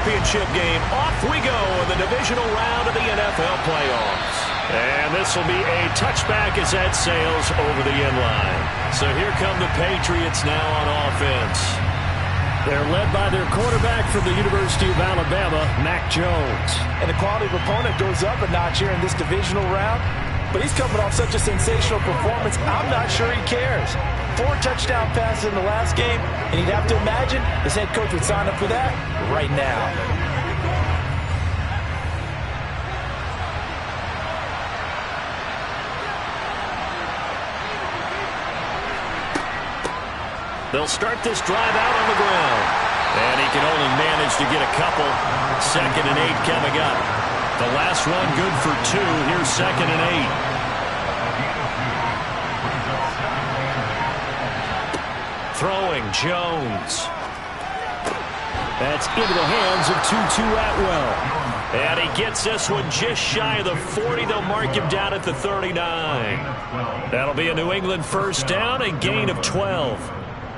championship game. Off we go in the divisional round of the NFL playoffs. And this will be a touchback as that sails over the end line. So here come the Patriots now on offense. They're led by their quarterback from the University of Alabama, Mac Jones. And the quality of opponent goes up a notch here in this divisional round. But he's coming off such a sensational performance, I'm not sure he cares. 4 touchdown passes in the last game, and you'd have to imagine his head coach would sign up for that right now. They'll start this drive out on the ground. And he can only manage to get a couple. 2nd and 8 coming up. The last run good for 2. Here's 2nd and 8. Throwing Jones. That's into the hands of Tutu Atwell. And he gets this one just shy of the 40. They'll mark him down at the 39. That'll be a New England first down and gain of 12.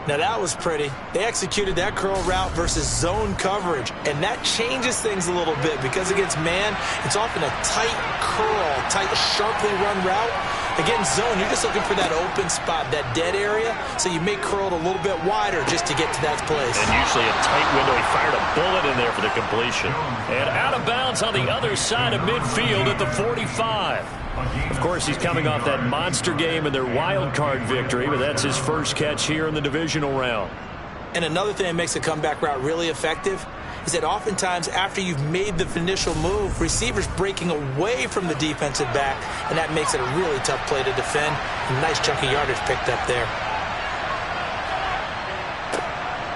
Now that was pretty. They executed that curl route versus zone coverage, and that changes things a little bit because against man, it's often a tight curl, tight, sharply run route. Against zone, you're just looking for that open spot, that dead area, so you may curl it a little bit wider just to get to that place. And usually a tight window. He fired a bullet in there for the completion. And out of bounds on the other side of midfield at the 45. Of course, he's coming off that monster game in their wild card victory, but that's his first catch here in the divisional round. And another thing that makes a comeback route really effective is that oftentimes after you've made the initial move, receivers breaking away from the defensive back, and that makes it a really tough play to defend. A nice chunk of yardage picked up there.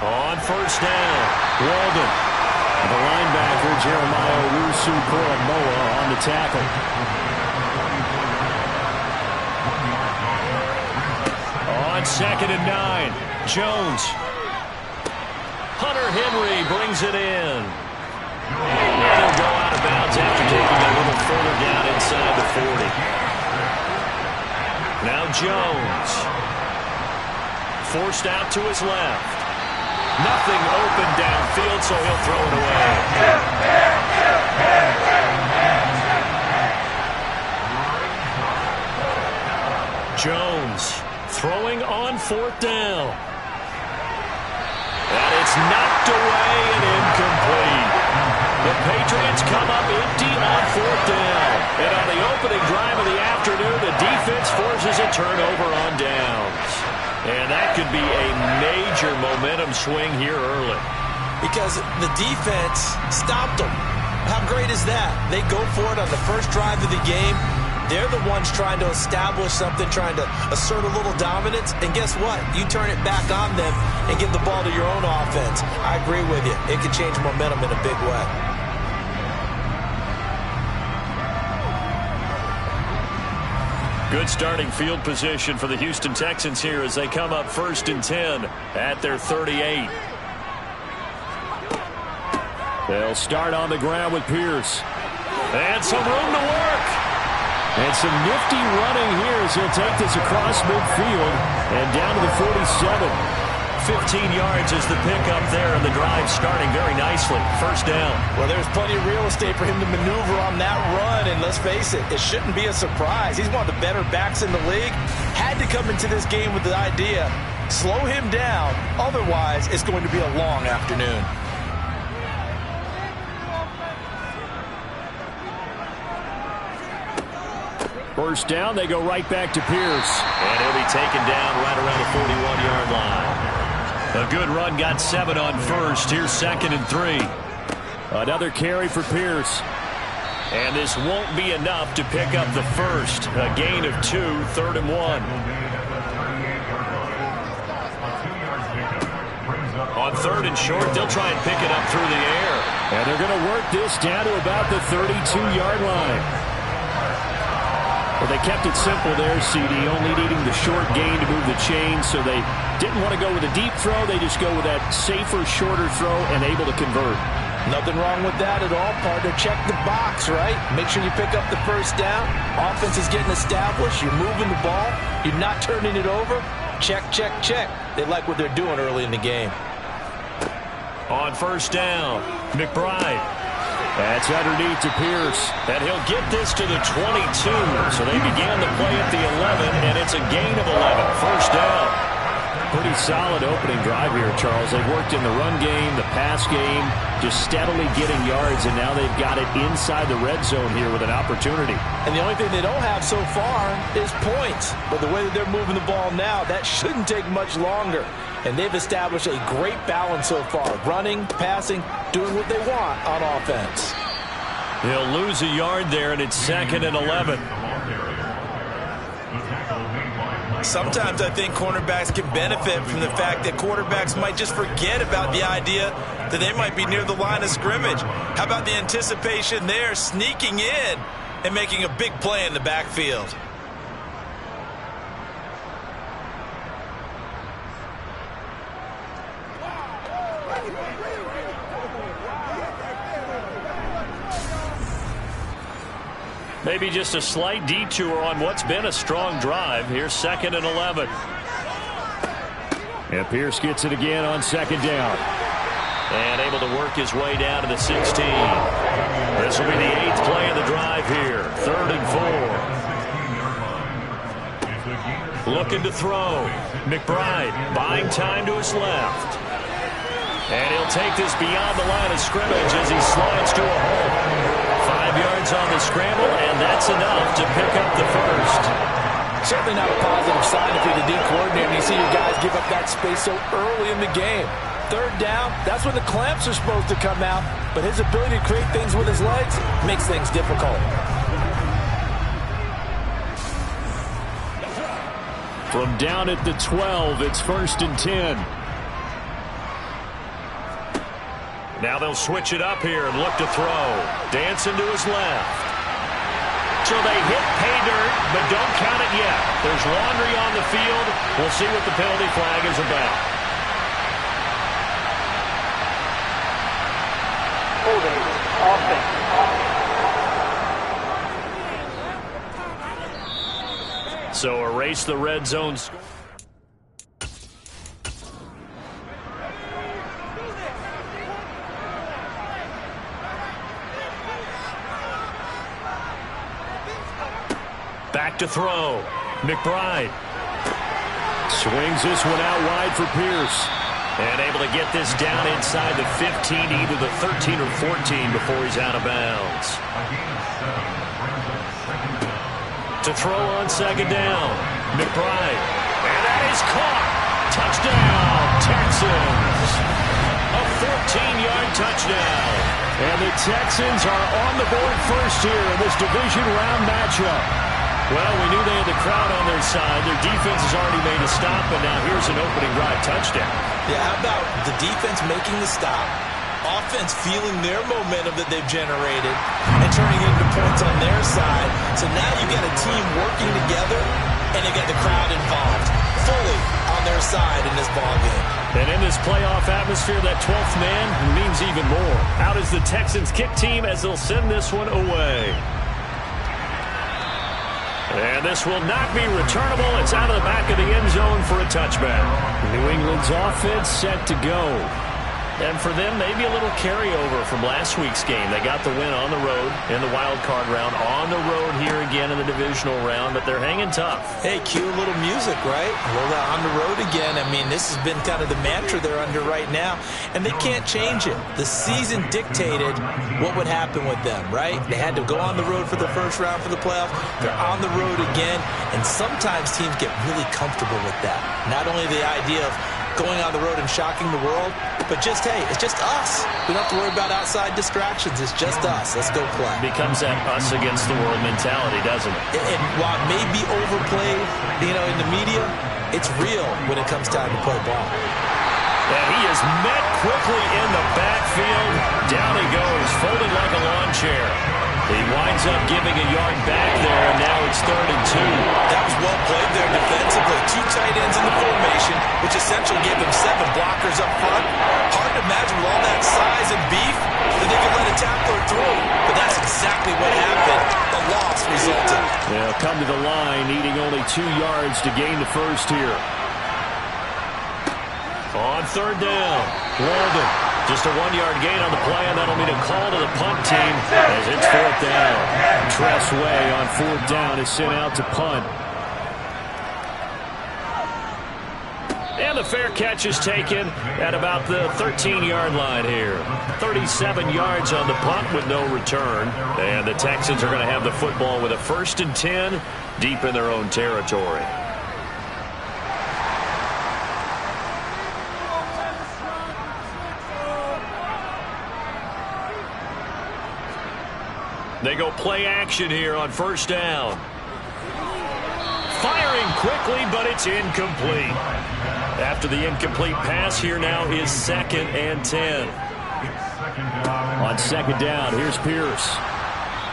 On first down, Walden. The linebacker, Jeremiah Owusu-Koramoah, on the tackle. On 2nd and 9, Jones. Hunter Henry brings it in. And he'll go out of bounds after taking a little further down inside the 40. Now Jones. Forced out to his left. Nothing open downfield, so he'll throw it away. Jones throwing on 4th down. And it's knocked away and incomplete. The Patriots come up empty on 4th down. And on the opening drive of the afternoon, the defense forces a turnover on downs. And that could be a major momentum swing here early. Because the defense stopped them. How great is that? They go for it on the first drive of the game. They're the ones trying to establish something, trying to assert a little dominance. And guess what? You turn it back on them and give the ball to your own offense. I agree with you. It can change momentum in a big way. Good starting field position for the Houston Texans here as they come up 1st and 10 at their 38. They'll start on the ground with Pierce. And some room to work. And some nifty running here as he'll take this across midfield and down to the 47. 15 yards is the pickup there, and the drive starting very nicely. First down. Well, there's plenty of real estate for him to maneuver on that run, and let's face it, it shouldn't be a surprise. He's one of the better backs in the league. Had to come into this game with the idea, slow him down, otherwise it's going to be a long afternoon. First down, they go right back to Pierce. And he'll be taken down right around the 41-yard line. A good run, got 7 on first. Here's 2nd and 3. Another carry for Pierce. And this won't be enough to pick up the first. A gain of 2, 3rd and 1. On 3rd and short, they'll try and pick it up through the air. And they're going to work this down to about the 32-yard line. Well, they kept it simple there, CD, only needing the short gain to move the chain, so they didn't want to go with a deep throw. They just go with that safer, shorter throw and able to convert. Nothing wrong with that at all, partner. Check the box, right? Make sure you pick up the first down. Offense is getting established. You're moving the ball. You're not turning it over. Check, check, check. They like what they're doing early in the game. On first down, McBride. That's underneath to Pierce. And he'll get this to the 22. So they began the play at the 11, and it's a gain of 11. First down. Pretty solid opening drive here, Charles. They've worked in the run game, the pass game, just steadily getting yards, and now they've got it inside the red zone here with an opportunity. And the only thing they don't have so far is points. But the way that they're moving the ball now, that shouldn't take much longer. And they've established a great balance so far. Running, passing, doing what they want on offense. He'll lose a yard there, and it's 2nd and 11. Sometimes I think cornerbacks can benefit from the fact that quarterbacks might just forget about the idea that they might be near the line of scrimmage. How about the anticipation there, sneaking in and making a big play in the backfield? Maybe just a slight detour on what's been a strong drive. Here's 2nd and 11. And Pierce gets it again on 2nd down. And able to work his way down to the 16. This will be the 8th play of the drive here. 3rd and 4. Looking to throw. McBride buying time to his left. And he'll take this beyond the line of scrimmage as he slides to a hole. 5 yards on the scramble, and that's enough to pick up the first. Certainly not a positive sign if you're the D coordinator and you see your guys give up that space so early in the game. 3rd down, that's when the clamps are supposed to come out, but his ability to create things with his legs makes things difficult. From down at the 12, it's 1st and 10. Now they'll switch it up here and look to throw. Dancing to his left. So they hit pay dirt, but don't count it yet. There's laundry on the field. We'll see what the penalty flag is about. Holding offense. So erase the red zone score. Back to throw. McBride swings this one out wide for Pierce. And able to get this down inside the 15, either the 13 or 14 before he's out of bounds. To throw on 2nd down. McBride. And that is caught. Touchdown, Texans. A 14-yard touchdown. And the Texans are on the board first here in this division round matchup. Well, we knew they had the crowd on their side. Their defense has already made a stop, and now here's an opening drive touchdown. Yeah, how about the defense making the stop, offense feeling their momentum that they've generated, and turning it into points on their side. So now you get a team working together, and they get the crowd involved fully on their side in this ballgame. And in this playoff atmosphere, that 12th man means even more. Out is the Texans kick team as they'll send this one away. And this will not be returnable. It's out of the back of the end zone for a touchback. New England's offense set to go. And for them, maybe a little carryover from last week's game. They got the win on the road in the wild card round, on the road here again in the divisional round, but they're hanging tough. Hey, cue a little music, right? Roll out on the road again. I mean, this has been kind of the mantra they're under right now, and they can't change it. The season dictated what would happen with them, right? They had to go on the road for the first round for the playoffs. They're on the road again, and sometimes teams get really comfortable with that. Not only the idea of going on the road and shocking the world, but just, hey, it's just us. We don't have to worry about outside distractions. It's just us. Let's go play. Becomes that us against the world mentality, doesn't it? And while it may be overplayed, in the media, it's real when it comes time to play ball. And he is met quickly in the backfield. Down he goes, folded like a lawn chair. He winds up giving a yard back there, and now it's 3rd and 2. That was well played there defensively. 2 tight ends in the formation, which essentially gave them 7 blockers up front. Hard to imagine with all that size and beef that they could let a tackler through. But that's exactly what happened. A loss resulted. They'll come to the line, needing only 2 yards to gain the first here. On 3rd down, Walden Just a 1-yard gain on the play, and that'll mean a call to the punt team as it's 4th down. Tress Way on 4th down is sent out to punt. And the fair catch is taken at about the 13-yard line here. 37 yards on the punt with no return. And the Texans are going to have the football with a 1st and 10 deep in their own territory. They go play action here on 1st down. Firing quickly, but it's incomplete. After the incomplete pass, here now is 2nd and 10. On 2nd down, here's Pierce.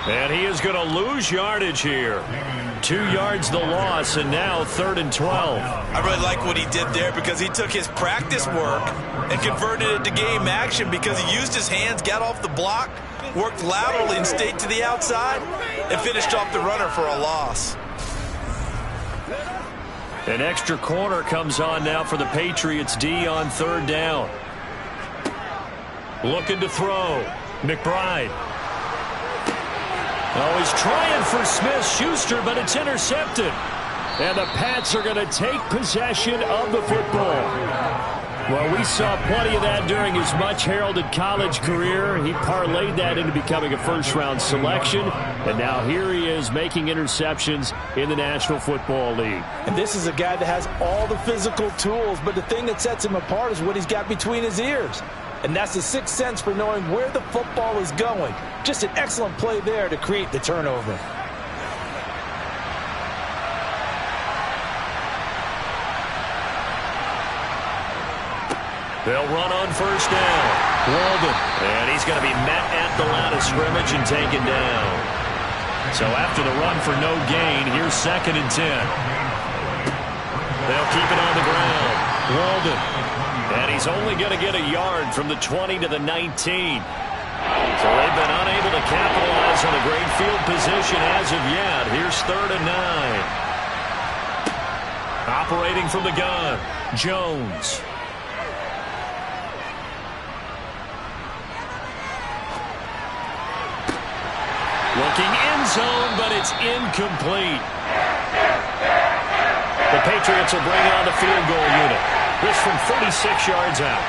And he is going to lose yardage here. 2 yards the loss, and now 3rd and 12. I really like what he did there because he took his practice work and converted it to game action because he used his hands, got off the block, worked laterally and stayed to the outside, and finished off the runner for a loss. An extra corner comes on now for the Patriots D on 3rd down. Looking to throw. McBride. Oh, he's trying for Smith-Schuster, but it's intercepted. And the Pats are going to take possession of the football. Well, we saw plenty of that during his much-heralded college career. He parlayed that into becoming a first-round selection. And now here he is making interceptions in the National Football League. And this is a guy that has all the physical tools, but the thing that sets him apart is what he's got between his ears. And that's the sixth sense for knowing where the football is going. Just an excellent play there to create the turnover. They'll run on 1st down. Walden. And he's going to be met at the line of scrimmage and taken down. So after the run for no gain, here's 2nd and 10. They'll keep it on the ground. Walden. And he's only going to get a yard from the 20 to the 19. So they've been unable to capitalize on a great field position as of yet. Here's 3rd and 9. Operating from the gun, Jones. Looking end zone, but it's incomplete. The Patriots will bring on the field goal unit. This from 36 yards out.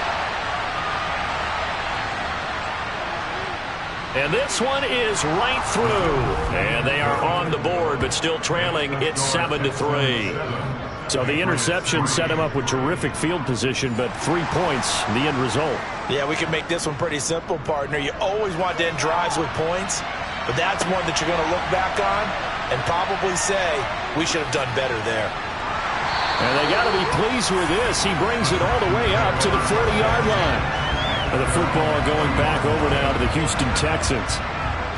And this one is right through. And they are on the board, but still trailing. It's 7-3. So the interception set him up with terrific field position, but 3 points, the end result. Yeah, we can make this one pretty simple, partner. You always want to end drives with points, but that's one that you're going to look back on and probably say, we should have done better there. And they got to be pleased with this. He brings it all the way up to the 40-yard line. And the football going back over now to the Houston Texans.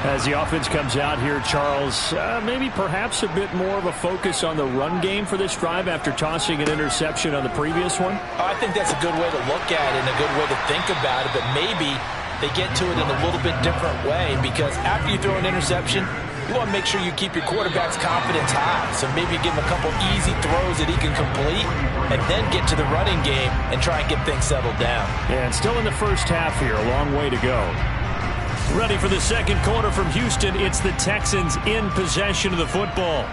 As the offense comes out here, Charles, maybe perhaps a bit more of a focus on the run game for this drive after tossing an interception on the previous one? I think that's a good way to look at it and a good way to think about it, but maybe they get to it in a little bit different way because after you throw an interception, you want to make sure you keep your quarterback's confidence high. So maybe give him a couple easy throws that he can complete and then get to the running game and try and get things settled down. Yeah, and still in the first half here, a long way to go. Ready for the second quarter from Houston. It's the Texans in possession of the football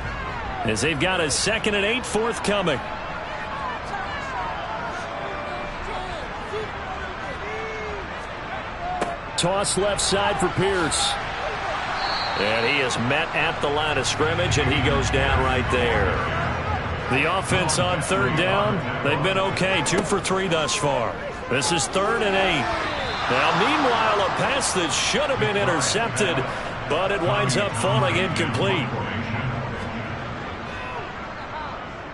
as they've got a 2nd and 8 forthcoming. Toss left side for Pierce. And he is met at the line of scrimmage, and he goes down right there. The offense on 3rd down, they've been okay. 2 for 3 thus far. This is 3rd and 8. Now, meanwhile, a pass that should have been intercepted, but it winds up falling incomplete.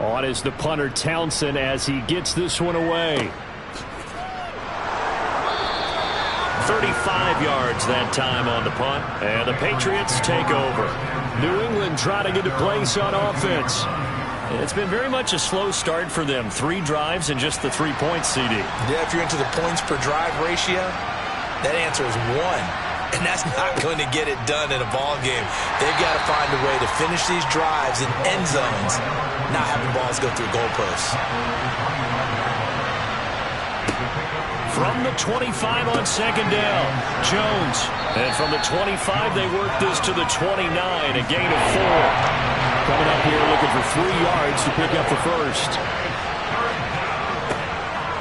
On is the punter, Townsend, as he gets this one away. 35 yards that time on the punt, and the Patriots take over. New England trying to get a place on offense. It's been very much a slow start for them. 3 drives and just the 3 points, CD. Yeah, if you're into the points per drive ratio, that answer is 1. And that's not going to get it done in a ball game. They've got to find a way to finish these drives in end zones, not having balls go through goalposts. from the 25 on second down. Jones. And from the 25, they work this to the 29, a gain of 4. Coming up here looking for 3 yards to pick up the first.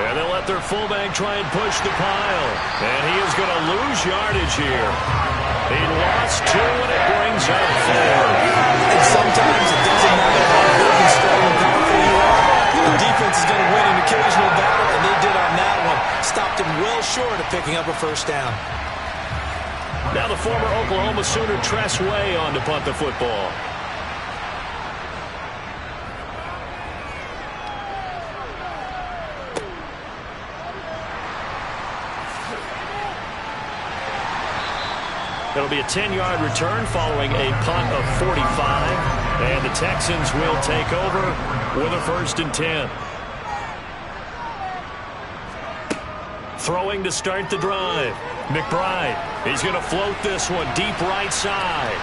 And they'll let their fullback try and push the pile. And he is going to lose yardage here. He lost 2, and it brings up 4. And sometimes it doesn't matter how big and strong and powerful you are. The defense is going to win an occasional battle, and they did on that one. Stopped him well short of picking up a first down. Now the former Oklahoma Sooner Tress Way on to punt the football. It'll be a 10-yard return following a punt of 45. And the Texans will take over with a 1st and 10. Throwing to start the drive. McBride. He's going to float this one deep right side.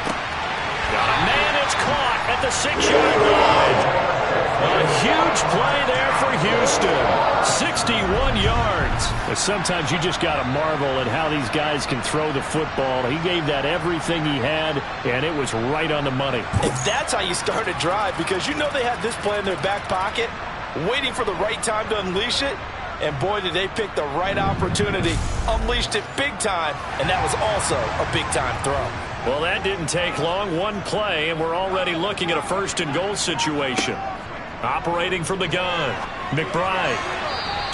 Got a man. It's caught at the 6-yard line. A huge play there for Houston. 61 yards. Sometimes you just got to marvel at how these guys can throw the football. He gave that everything he had, and it was right on the money. If that's how you start a drive, because you know they had this play in their back pocket, waiting for the right time to unleash it, and boy, did they pick the right opportunity. Unleashed it big time, and that was also a big-time throw. Well, that didn't take long. One play, and we're already looking at a 1st and goal situation. Operating from the gun. McBride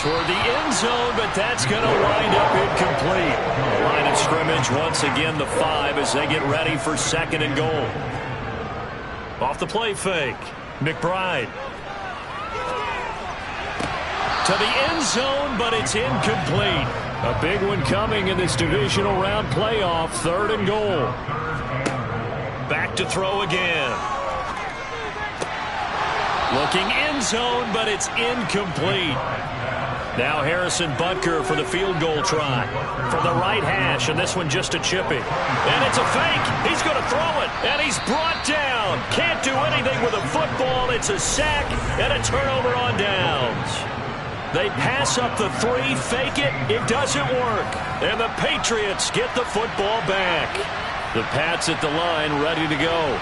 toward the end zone, but that's going to wind up incomplete. The line of scrimmage, once again, the 5 as they get ready for 2nd and goal. Off the play fake. McBride. To the end zone, but it's incomplete. A big one coming in this divisional round playoff. 3rd and goal. Back to throw again. Looking end zone, but it's incomplete. Now Harrison Butker for the field goal try. From the right hash, and this one just a chippy. And it's a fake. He's going to throw it, and he's brought down. Can't do anything with a football. It's a sack and a turnover on downs. They pass up the 3, fake it. It doesn't work. And the Patriots get the football back. The Pats at the line ready to go.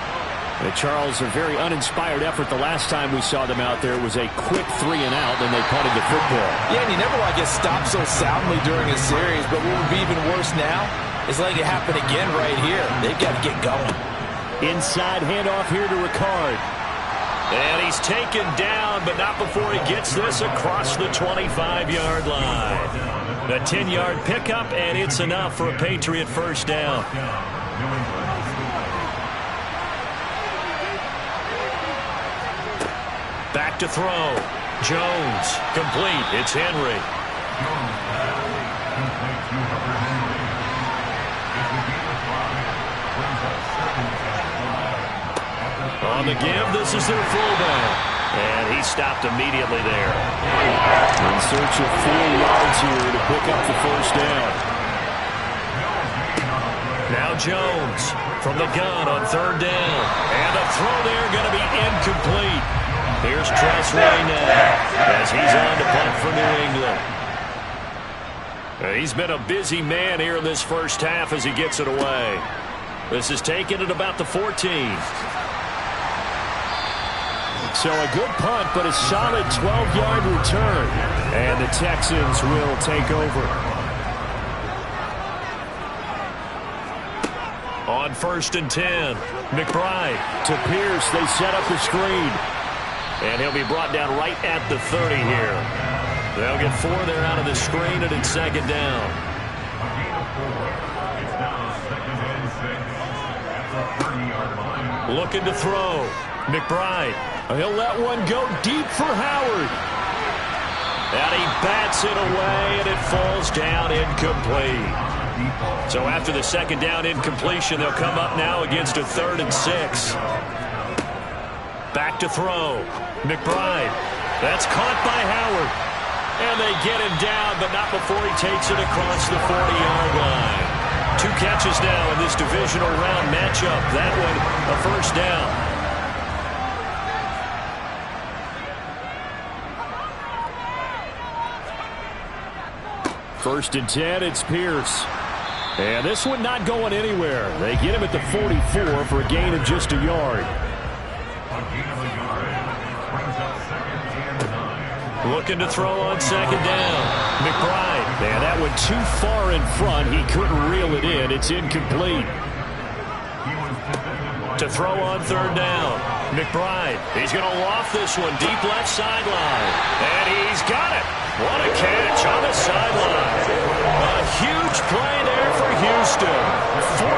Charles, a very uninspired effort the last time we saw them out there. It was a quick 3 and out, and they punted the football. Yeah, and you never want to get stopped so soundly during a series, but what would be even worse now is letting it happen again right here. They've got to get going. Inside handoff here to Ricard. And he's taken down, but not before he gets this across the 25-yard line. A 10-yard pickup, and it's enough for a Patriot 1st down. Back to throw. Jones. Complete. It's Henry. On the give, this is their fullback. And he stopped immediately there. In search of 4 yards here to pick up the 1st down. Now Jones from the gun on 3rd down. And the throw there going to be incomplete. Here's Tress Way now as he's on to punt for New England. He's been a busy man here in this first half as he gets it away. This is taken at about the 14. So a good punt, but a solid 12-yard return. And the Texans will take over. On 1st and 10, McBride to Pierce. They set up the screen. And he'll be brought down right at the 30 here. They'll get 4 there out of the screen, and it's 2nd down. Looking to throw. McBride. He'll let one go deep for Howard. And he bats it away, and it falls down incomplete. So after the 2nd down incompletion, they'll come up now against a 3rd and 6. Back to throw. McBride. That's caught by Howard. And they get him down, but not before he takes it across the 40-yard line. 2 catches now in this divisional round matchup. That one, a 1st down. First and 10, it's Pierce. And this one not going anywhere. They get him at the 44 for a gain of just a yard. Looking to throw on second down. McBride. And that went too far in front. He couldn't reel it in. It's incomplete. To throw on third down. McBride. He's going to loft this one deep left sideline. And he's got it. What a catch on the sideline. A huge play there for Houston. 45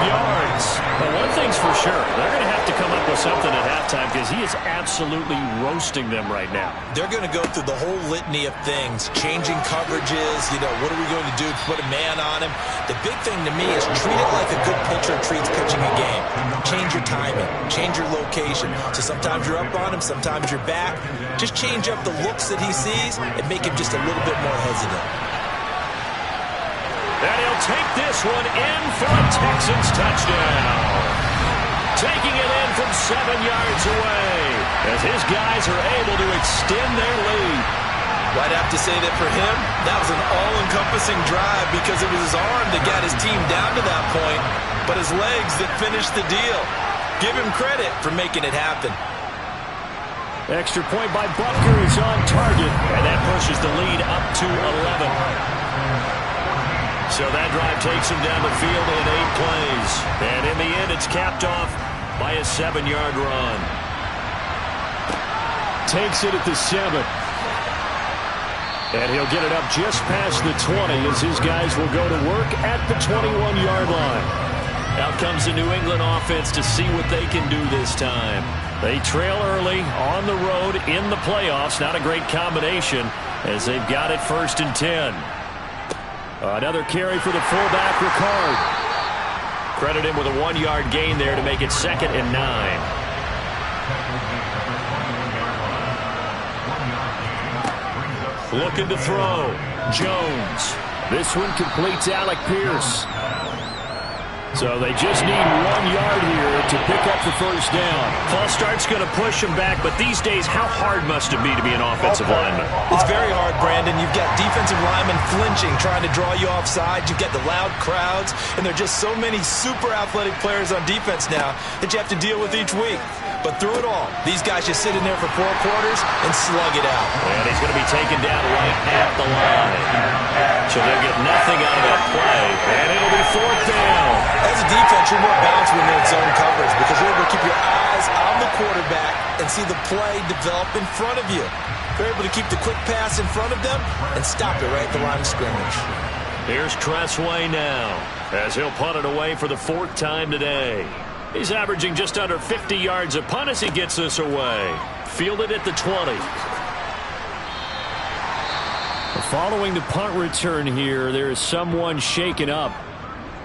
yards. But one thing's for sure. They're going to have to come up with something at halftime because he is absolutely roasting them right now. They're going to go through the whole litany of things. Changing coverages. What are we going to do to put a man on him? The big thing to me is treat it like a good pitcher treats pitching a game. Change your timing. Change your location. So sometimes you're up on him. Sometimes you're back. Just change up the looks that he sees and make him just a little bit more hesitant. And he'll take this one in for a Texans touchdown. Taking it in from 7 yards away as his guys are able to extend their lead. Well, I'd have to say that for him, that was an all-encompassing drive because it was his arm that got his team down to that point, but his legs that finished the deal. Give him credit for making it happen. Extra point by Butker is on target, and that pushes the lead up to 11. So that drive takes him down the field in 8 plays. And in the end, it's capped off by a 7-yard run. Takes it at the 7. And he'll get it up just past the 20 as his guys will go to work at the 21-yard line. Out comes the New England offense to see what they can do this time. They trail early on the road in the playoffs. Not a great combination as they've got it first and 10. Another carry for the fullback, Ricard. Credit him with a 1-yard gain there to make it 2nd and 9. Looking to throw. Jones. This one completes Alec Pierce. So they just need 1 yard here to pick up the first down. False start's going to push him back, but these days, how hard must it be to be an offensive lineman? It's very hard, Brandon. You've got defensive linemen flinching, trying to draw you offside. You've got the loud crowds, and there are just so many super athletic players on defense now that you have to deal with each week. But through it all, these guys just sit in there for 4 quarters and slug it out. And he's going to be taken down right at the line. So they'll get nothing out of that play, and it'll be 4th down. As a defense, you're more balanced when you're in zone coverage because you're able to keep your eyes on the quarterback and see the play develop in front of you. You're able to keep the quick pass in front of them and stop it right at the line of scrimmage. Here's Tressway now as he'll punt it away for the 4th time today. He's averaging just under 50 yards a punt as he gets this away. Fielded at the 20. Following the punt return here, there is someone shaken up.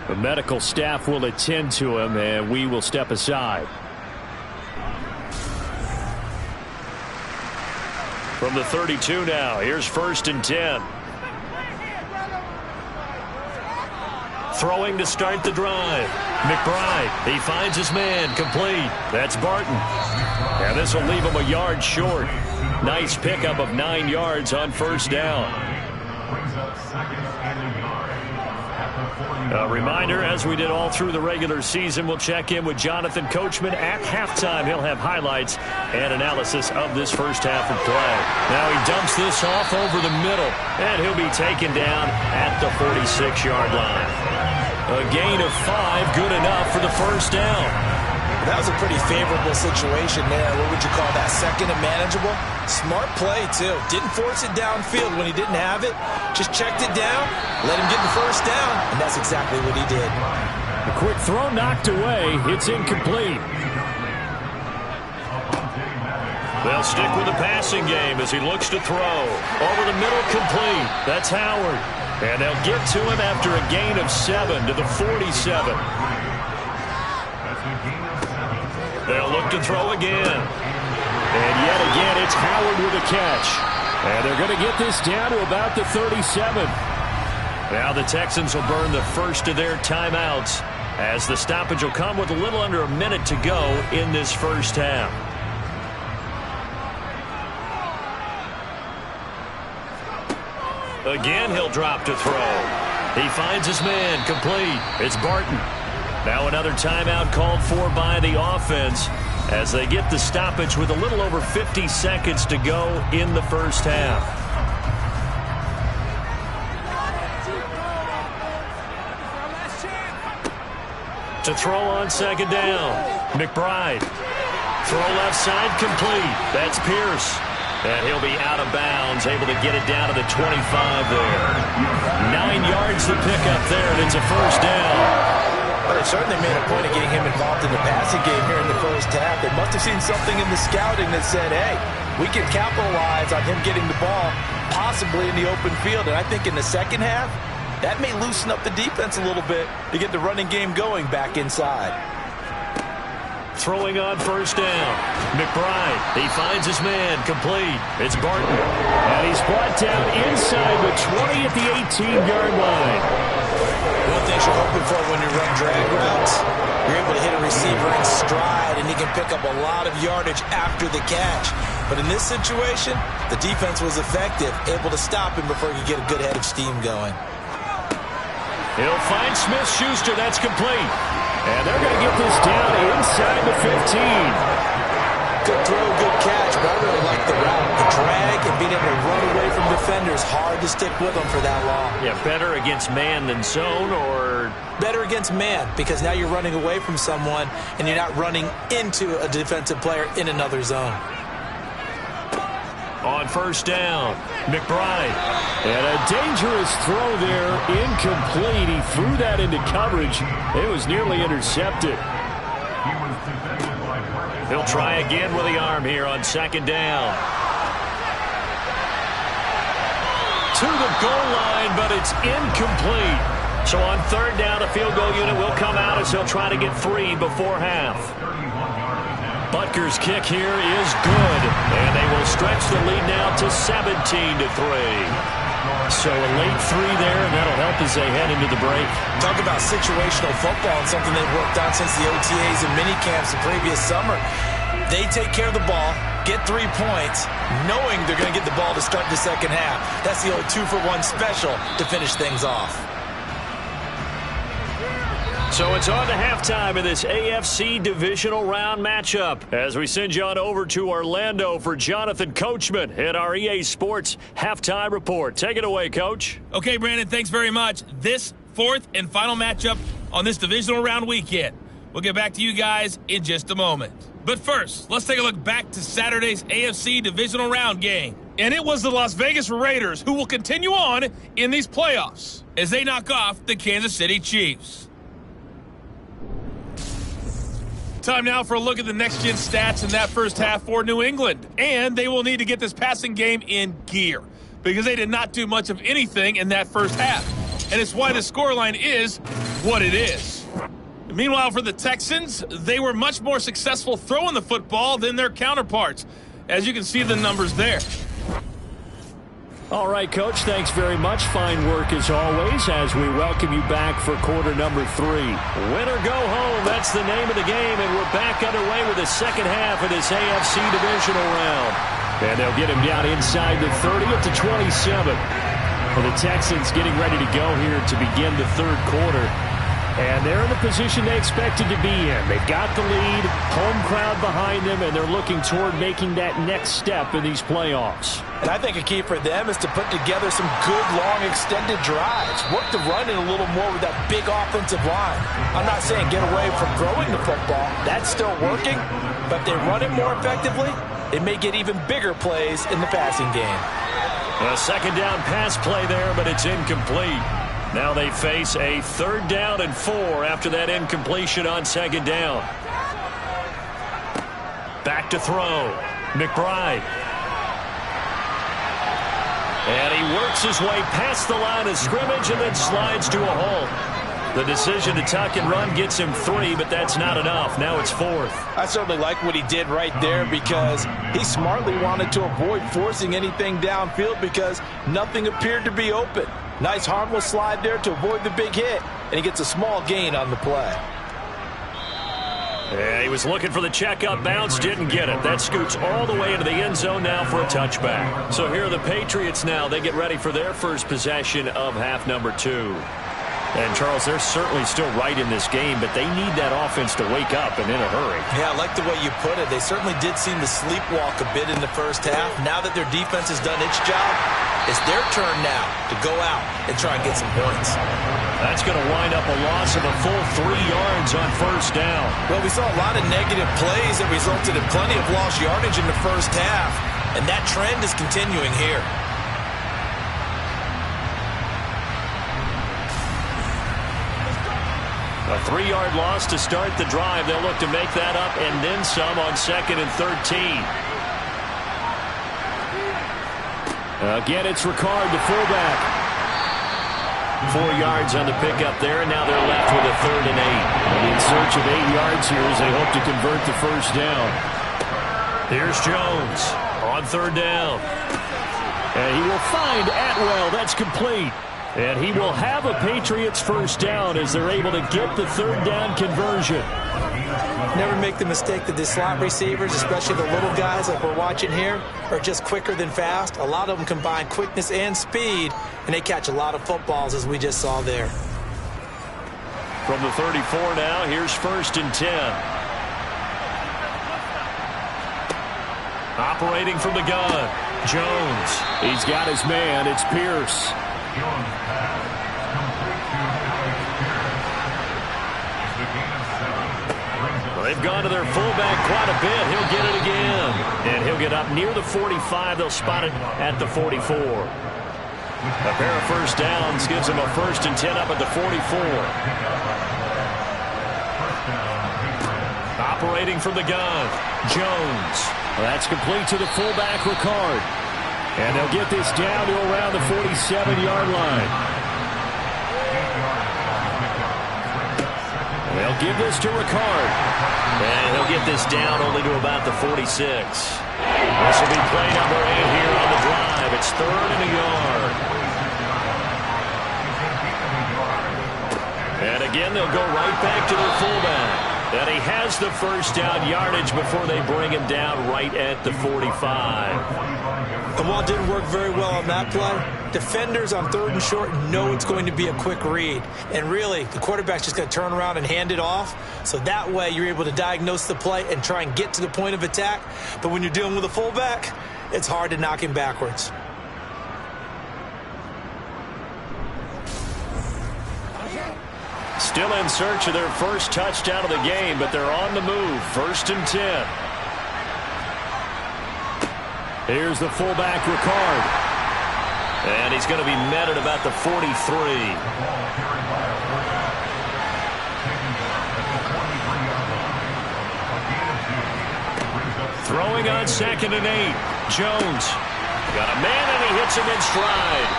The medical staff will attend to him, and we will step aside. From the 32 now, here's 1st and 10. Throwing to start the drive. McBride, he finds his man, complete. That's Barton. And this will leave him a yard short. Nice pickup of 9 yards on 1st down. A reminder, as we did all through the regular season, we'll check in with Jonathan Coachman at halftime. He'll have highlights and analysis of this first half of play. Now he dumps this off over the middle, and he'll be taken down at the 46-yard line. A gain of 5, good enough for the 1st down. That was a pretty favorable situation there. What would you call that? 2nd and manageable? Smart play, too. Didn't force it downfield when he didn't have it. Just checked it down, let him get the 1st down, and that's exactly what he did. A quick throw knocked away. It's incomplete. They'll stick with the passing game as he looks to throw. Over the middle, complete. That's Howard. And they'll get to him after a gain of 7 to the 47. They'll look to throw again. And yet again, it's Howard with a catch. And they're going to get this down to about the 37. Now the Texans will burn the first of their timeouts as the stoppage will come with a little under a minute to go in this first half. Again, he'll drop to throw. He finds his man, complete. It's Barton. Now another timeout called for by the offense as they get the stoppage with a little over 50 seconds to go in the first half. To throw on second down. McBride. Throw left side, complete. That's Pierce. And he'll be out of bounds, able to get it down to the 25 there. 9 yards to pick up there, and it's a first down. But they certainly made a point of getting him involved in the passing game here in the first half. They must have seen something in the scouting that said, hey, we can capitalize on him getting the ball, possibly in the open field. And I think in the second half, that may loosen up the defense a little bit to get the running game going back inside. Throwing on first down. McBride, he finds his man, complete. It's Barton. And he's brought down inside the 20 at the 18-yard line. One thing you're hoping for when you run drag routes, you're able to hit a receiver in stride, and he can pick up a lot of yardage after the catch. But in this situation, the defense was effective, able to stop him before he could get a good head of steam going. He'll find Smith-Schuster. That's complete. And they're going to get this down inside the 15. Good throw, good catch, but I really like the route. The drag and being able to run away from defenders, hard to stick with them for that long. Yeah, better against man than zone, or? Better against man, because now you're running away from someone and you're not running into a defensive player in another zone. On first down, McBride. And a dangerous throw there, incomplete. He threw that into coverage. It was nearly intercepted. He'll try again with the arm here on second down. To the goal line, but it's incomplete. So on third down, the field goal unit will come out as he'll try to get 3 before half. Butker's kick here is good, and they will stretch the lead now to 17-3. So a late 3 there, and that'll help as they head into the break. Talk about situational football and something they've worked on since the OTAs and mini camps the previous summer. They take care of the ball, get 3 points, knowing they're going to get the ball to start the second half. That's the old 2-for-1 special to finish things off. So it's on to halftime of this AFC divisional round matchup as we send you on over to Orlando for Jonathan Coachman at our EA Sports Halftime Report. Take it away, Coach. Okay, Brandon, thanks very much. This fourth and final matchup on this divisional round weekend. We'll get back to you guys in just a moment. But first, let's take a look back to Saturday's AFC divisional round game. And it was the Las Vegas Raiders who will continue on in these playoffs as they knock off the Kansas City Chiefs. Time now for a look at the next-gen stats in that first half for New England. And they will need to get this passing game in gear because they did not do much of anything in that first half. And it's why the scoreline is what it is. Meanwhile, for the Texans, they were much more successful throwing the football than their counterparts. As you can see the numbers there. All right, Coach, thanks very much. Fine work as always as we welcome you back for quarter number 3. Win or go home, that's the name of the game, and we're back underway with the second half of this AFC divisional round. And they'll get him down inside the 30 up to 27. For the Texans getting ready to go here to begin the third quarter. And they're in the position they expected to be in. They've got the lead, home crowd behind them, and they're looking toward making that next step in these playoffs. And I think a key for them is to put together some good, long, extended drives. Work the run in a little more with that big offensive line. I'm not saying get away from throwing the football. That's still working. But if they run it more effectively, they may get even bigger plays in the passing game. A second down pass play there, but it's incomplete. Now they face a 3rd down and 4 after that incompletion on second down. Back to throw. McBride. And he works his way past the line of scrimmage and then slides to a halt. The decision to tuck and run gets him 3, but that's not enough. Now it's 4th. I certainly like what he did right there because he smartly wanted to avoid forcing anything downfield because nothing appeared to be open. Nice harmless slide there to avoid the big hit, and he gets a small gain on the play. Yeah, he was looking for the checkup bounce, didn't get it. That scoots all the way into the end zone now for a touchback. So here are the Patriots now. They get ready for their first possession of half number 2. And, Charles, they're certainly still right in this game, but they need that offense to wake up and in a hurry. Yeah, I like the way you put it. They certainly did seem to sleepwalk a bit in the first half. Now that their defense has done its job, it's their turn now to go out and try and get some points. That's going to wind up a loss of a full 3 yards on first down. Well, we saw a lot of negative plays that resulted in plenty of lost yardage in the first half, and that trend is continuing here. A 3-yard loss to start the drive. They'll look to make that up and then some on 2nd and 13. Again, it's Ricard, the fullback. 4 yards on the pickup there, and now they're left with a 3rd and 8. And in search of 8 yards here as they hope to convert the first down. Here's Jones on 3rd down. And he will find Atwell. That's complete. And he will have a Patriots first down as they're able to get the 3rd down conversion. Never make the mistake that the slot receivers, especially the little guys like we're watching here, are just quicker than fast. A lot of them combine quickness and speed, and they catch a lot of footballs, as we just saw there. From the 34 now, here's 1st and 10. Operating from the gun, Jones. He's got his man. It's Pierce. They've gone to their fullback quite a bit. He'll get it again. And he'll get up near the 45. They'll spot it at the 44. A pair of first downs gives them a 1st and 10 up at the 44. Operating from the gun, Jones. That's complete to the fullback, Ricard. And they'll get this down to around the 47-yard line. They'll give this to Ricard. And he'll get this down only to about the 46. This will be play number 8 here on the drive. It's 3rd and a yard. And again, they'll go right back to their fullback. And he has the first down yardage before they bring him down right at the 45. And while it didn't work very well on that play, defenders on 3rd and short know it's going to be a quick read. And really, the quarterback's just going to turn around and hand it off. So that way, you're able to diagnose the play and try and get to the point of attack. But when you're dealing with a fullback, it's hard to knock him backwards. Still in search of their first touchdown of the game, but they're on the move. 1st and 10. Here's the fullback, Ricard. And he's going to be met at about the 43. Throwing on 2nd and 8. Jones. Got a man, and he hits him in stride.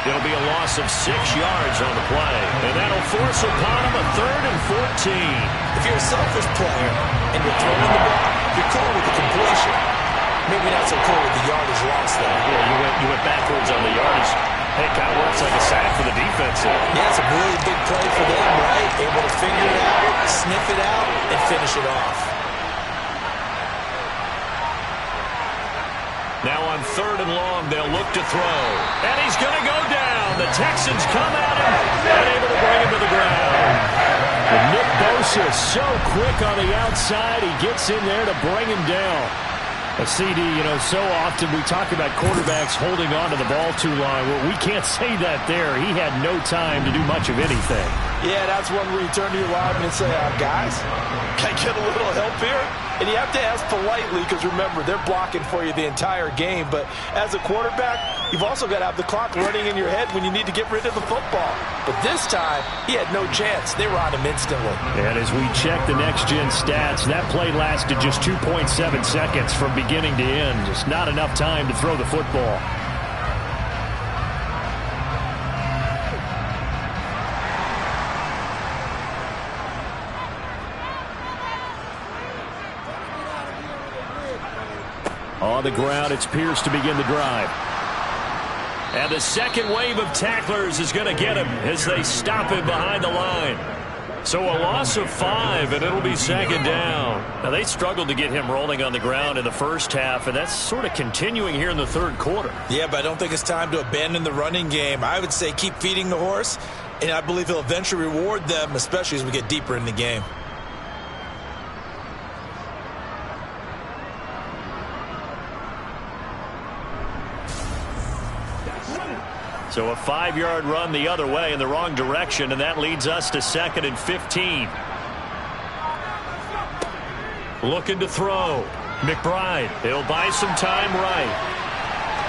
It'll be a loss of 6 yards on the play. And that'll force upon him a 3rd and 14. If you're a selfish player and you're throwing the ball, you're cool with the completion. Maybe not so cool with the yardage loss, though. Yeah, you went backwards on the yardage. Hey, it kind of works like a sack for the defense there. Yeah, it's a really big play for them, right? Able to figure it out, sniff it out, and finish it off. Now on 3rd and long, they'll look to throw. And he's going to go down. The Texans come at him and able to bring him to the ground. And Nick Bosa so quick on the outside. He gets in there to bring him down. A CD, so often we talk about quarterbacks holding on to the ball too long. Well, we can't say that there. He had no time to do much of anything. Yeah, that's one where you turn to your lineman and say, guys, can I get a little help here? And you have to ask politely because, remember, they're blocking for you the entire game. But as a quarterback, you've also got to have the clock running in your head when you need to get rid of the football. But this time, he had no chance. They were on him instantly. And as we check the next-gen stats, that play lasted just 2.7 seconds from beginning to end. Just not enough time to throw the football. On the ground, it's Pierce to begin the drive. And the second wave of tacklers is going to get him as they stop him behind the line. So a loss of 5, and it'll be second down. Now, they struggled to get him rolling on the ground in the first half, and that's sort of continuing here in the third quarter. Yeah, but I don't think it's time to abandon the running game. I would say keep feeding the horse, and I believe he'll eventually reward them, especially as we get deeper in the game. So a 5-yard run the other way in the wrong direction, and that leads us to 2nd and 15. Looking to throw. McBride, he'll buy some time right.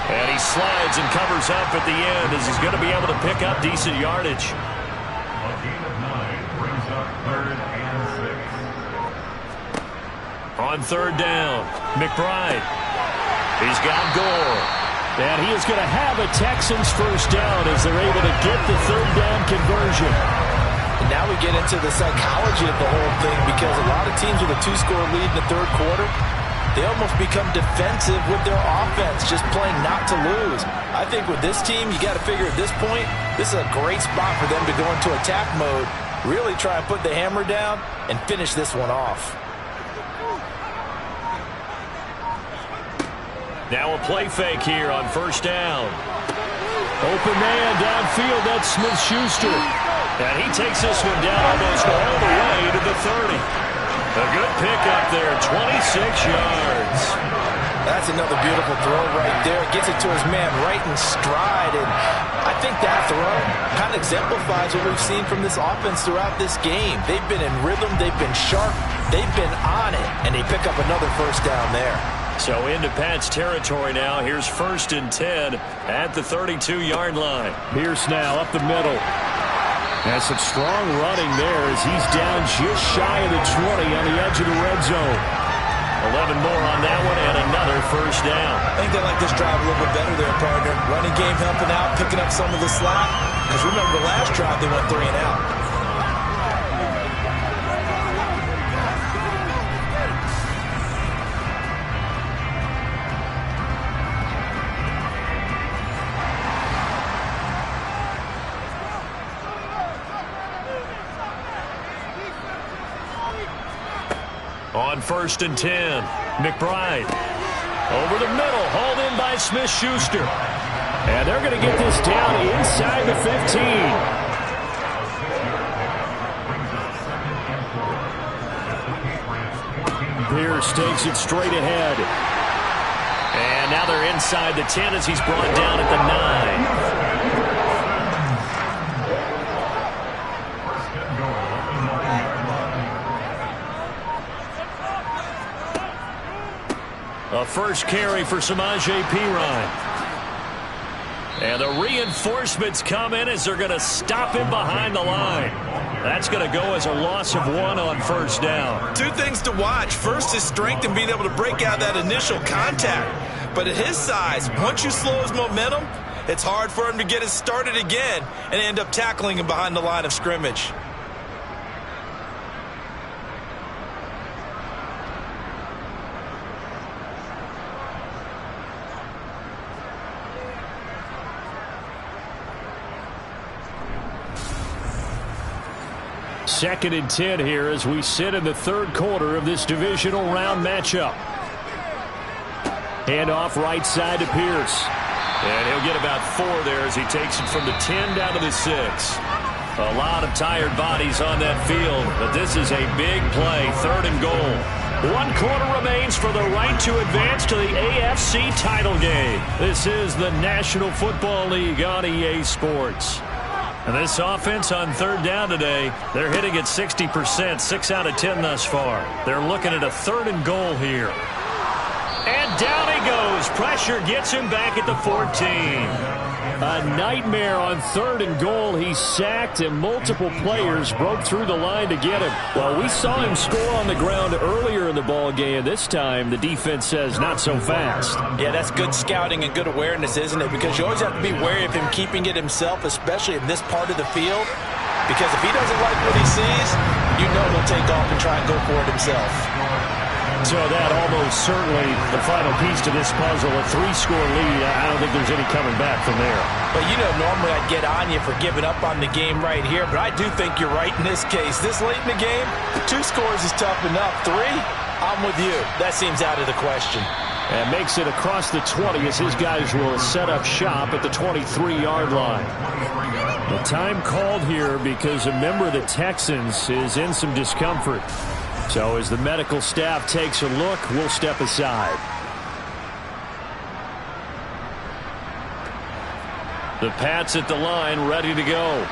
And he slides and covers up at the end as he's going to be able to pick up decent yardage. A gain of 9 brings up 3rd and 6. On 3rd down, McBride. He's got Gore. And he is going to have a Texans first down as they're able to get the 3rd down conversion. And now we get into the psychology of the whole thing, because a lot of teams with a 2-score lead in the third quarter, they almost become defensive with their offense, just playing not to lose. I think with this team, you got to figure at this point, this is a great spot for them to go into attack mode, really try and put the hammer down and finish this one off. Now a play fake here on 1st down. Open man downfield, that's Smith-Schuster. And he takes this one down almost all the way to the 30. A good pickup there, 26 yards. That's another beautiful throw right there. Gets it to his man right in stride. And I think that throw kind of exemplifies what we've seen from this offense throughout this game. They've been in rhythm. They've been sharp. They've been on it. And they pick up another first down there. So into Pat's territory now. Here's 1st and 10 at the 32-yard line. Pierce now up the middle. Has some strong running there as he's down just shy of the 20 on the edge of the red zone. 11 more on that one and another first down. I think they like this drive a little bit better there, partner. Running game helping out, picking up some of the slack. Because remember the last drive they went 3 and out. On 1st and 10, McBride over the middle, hauled in by Smith-Schuster. And they're going to get this down inside the 15. Pierce takes it straight ahead. And now they're inside the 10 as he's brought down at the 9. A first carry for Samaje Perine. And the reinforcements come in as they're going to stop him behind the line. That's going to go as a loss of 1 on 1st down. 2 things to watch. First, his strength and being able to break out that initial contact. But at his size, once you slow his momentum, it's hard for him to get it started again and end up tackling him behind the line of scrimmage. Second and 10 here as we sit in the 3rd quarter of this divisional round matchup. Handoff right side to Pierce. And he'll get about 4 there as he takes it from the 10 down to the 6. A lot of tired bodies on that field, but this is a big play, 3rd and goal. 1 quarter remains for the right to advance to the AFC title game. This is the National Football League on EA Sports. And this offense on 3rd down today, they're hitting at 60%, 6 out of 10 thus far. They're looking at a 3rd and goal here. And down he goes. Pressure gets him back at the 14. A nightmare on 3rd and goal. He's sacked, and multiple players broke through the line to get him. Well, we saw him score on the ground earlier in the ball game. This time, the defense says not so fast. Yeah, that's good scouting and good awareness, isn't it? Because you always have to be wary of him keeping it himself, especially in this part of the field. Because if he doesn't like what he sees, you know he'll take off and try and go for it himself. So that almost certainly the final piece to this puzzle, a 3-score lead. I don't think there's any coming back from there. But you know, normally I'd get on you for giving up on the game right here, but I do think you're right in this case. This late in the game, 2 scores is tough enough. 3, I'm with you. That seems out of the question. And makes it across the 20 as his guys will set up shop at the 23-yard line. The time called here because a member of the Texans is in some discomfort. So as the medical staff takes a look, we'll step aside. The Pats at the line, ready to go.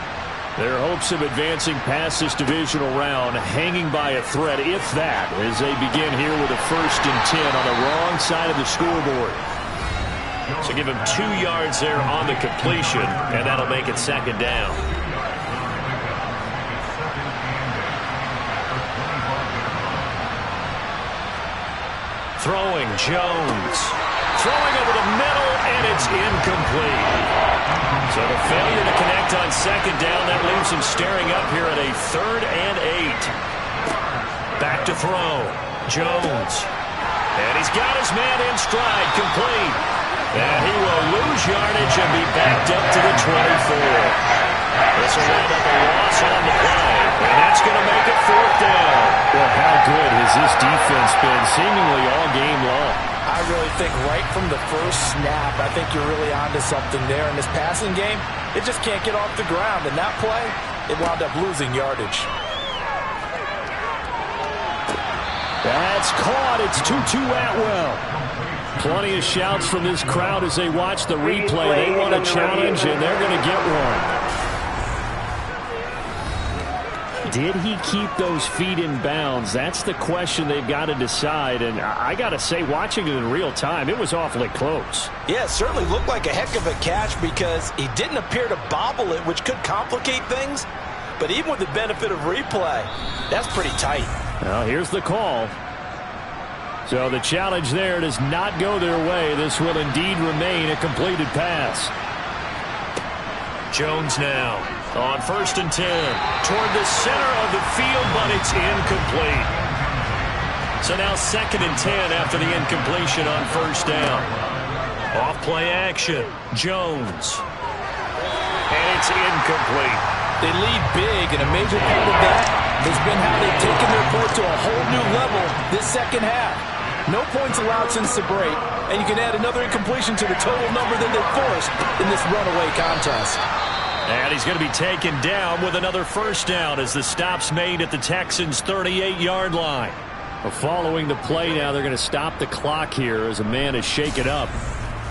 Their hopes of advancing past this divisional round hanging by a thread, if that, as they begin here with a 1st and 10 on the wrong side of the scoreboard. So give him 2 yards there on the completion, and that'll make it 2nd down. Throwing, Jones. Throwing over the middle, and it's incomplete. So the failure to connect on 2nd down, that leaves him staring up here at a 3rd and 8. Back to throw. Jones. And he's got his man in stride, complete. And he will lose yardage and be backed up to the 24. This will wind up a loss on the play. And that's going to make it 4th down. Well, how good has this defense been seemingly all game long? I really think right from the first snap, I think you're really onto something there. In this passing game, it just can't get off the ground. And that play, it wound up losing yardage. That's caught. It's Tutu Atwell. Plenty of shouts from this crowd as they watch the replay. They want a challenge, and they're going to get one. Did he keep those feet in bounds? That's the question they've got to decide. And I got to say, watching it in real time, it was awfully close. Yeah, it certainly looked like a heck of a catch because he didn't appear to bobble it, which could complicate things. But even with the benefit of replay, that's pretty tight. Well, here's the call. So the challenge there does not go their way. This will indeed remain a completed pass. Jones now on 1st and 10 toward the center of the field, but it's incomplete. So now 2nd and 10 after the incompletion on 1st down. Off play action. Jones. And it's incomplete. They lead big, and a major part of that has been how they've taken their play to a whole new level this 2nd half. No points allowed since the break, and you can add another incompletion to the total number that they forced in this runaway contest. And he's going to be taken down with another 1st down as the stop's made at the Texans' 38-yard line. Following the play now, they're going to stop the clock here as a man is shaken up.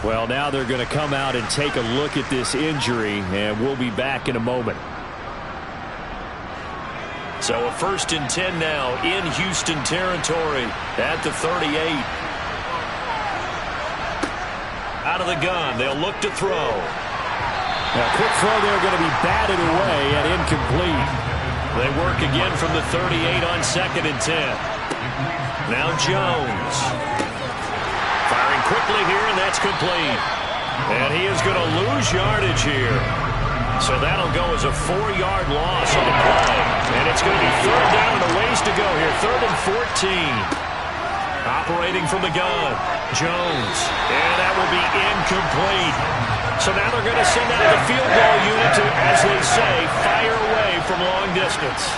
Well, now they're going to come out and take a look at this injury, and we'll be back in a moment. So a 1st and 10 now in Houston territory at the 38. Out of the gun, they'll look to throw. Now, quick throw there going to be batted away and incomplete. They work again from the 38 on 2nd and 10. Now Jones. Firing quickly here, and that's complete. And he is going to lose yardage here. So that'll go as a 4-yard loss on the play. And it's going to be 3rd down and a ways to go here. 3rd and 14. Operating from the gun. Jones. And that will be incomplete. So now they're going to send out the field goal unit to, as they say, fire away from long distance.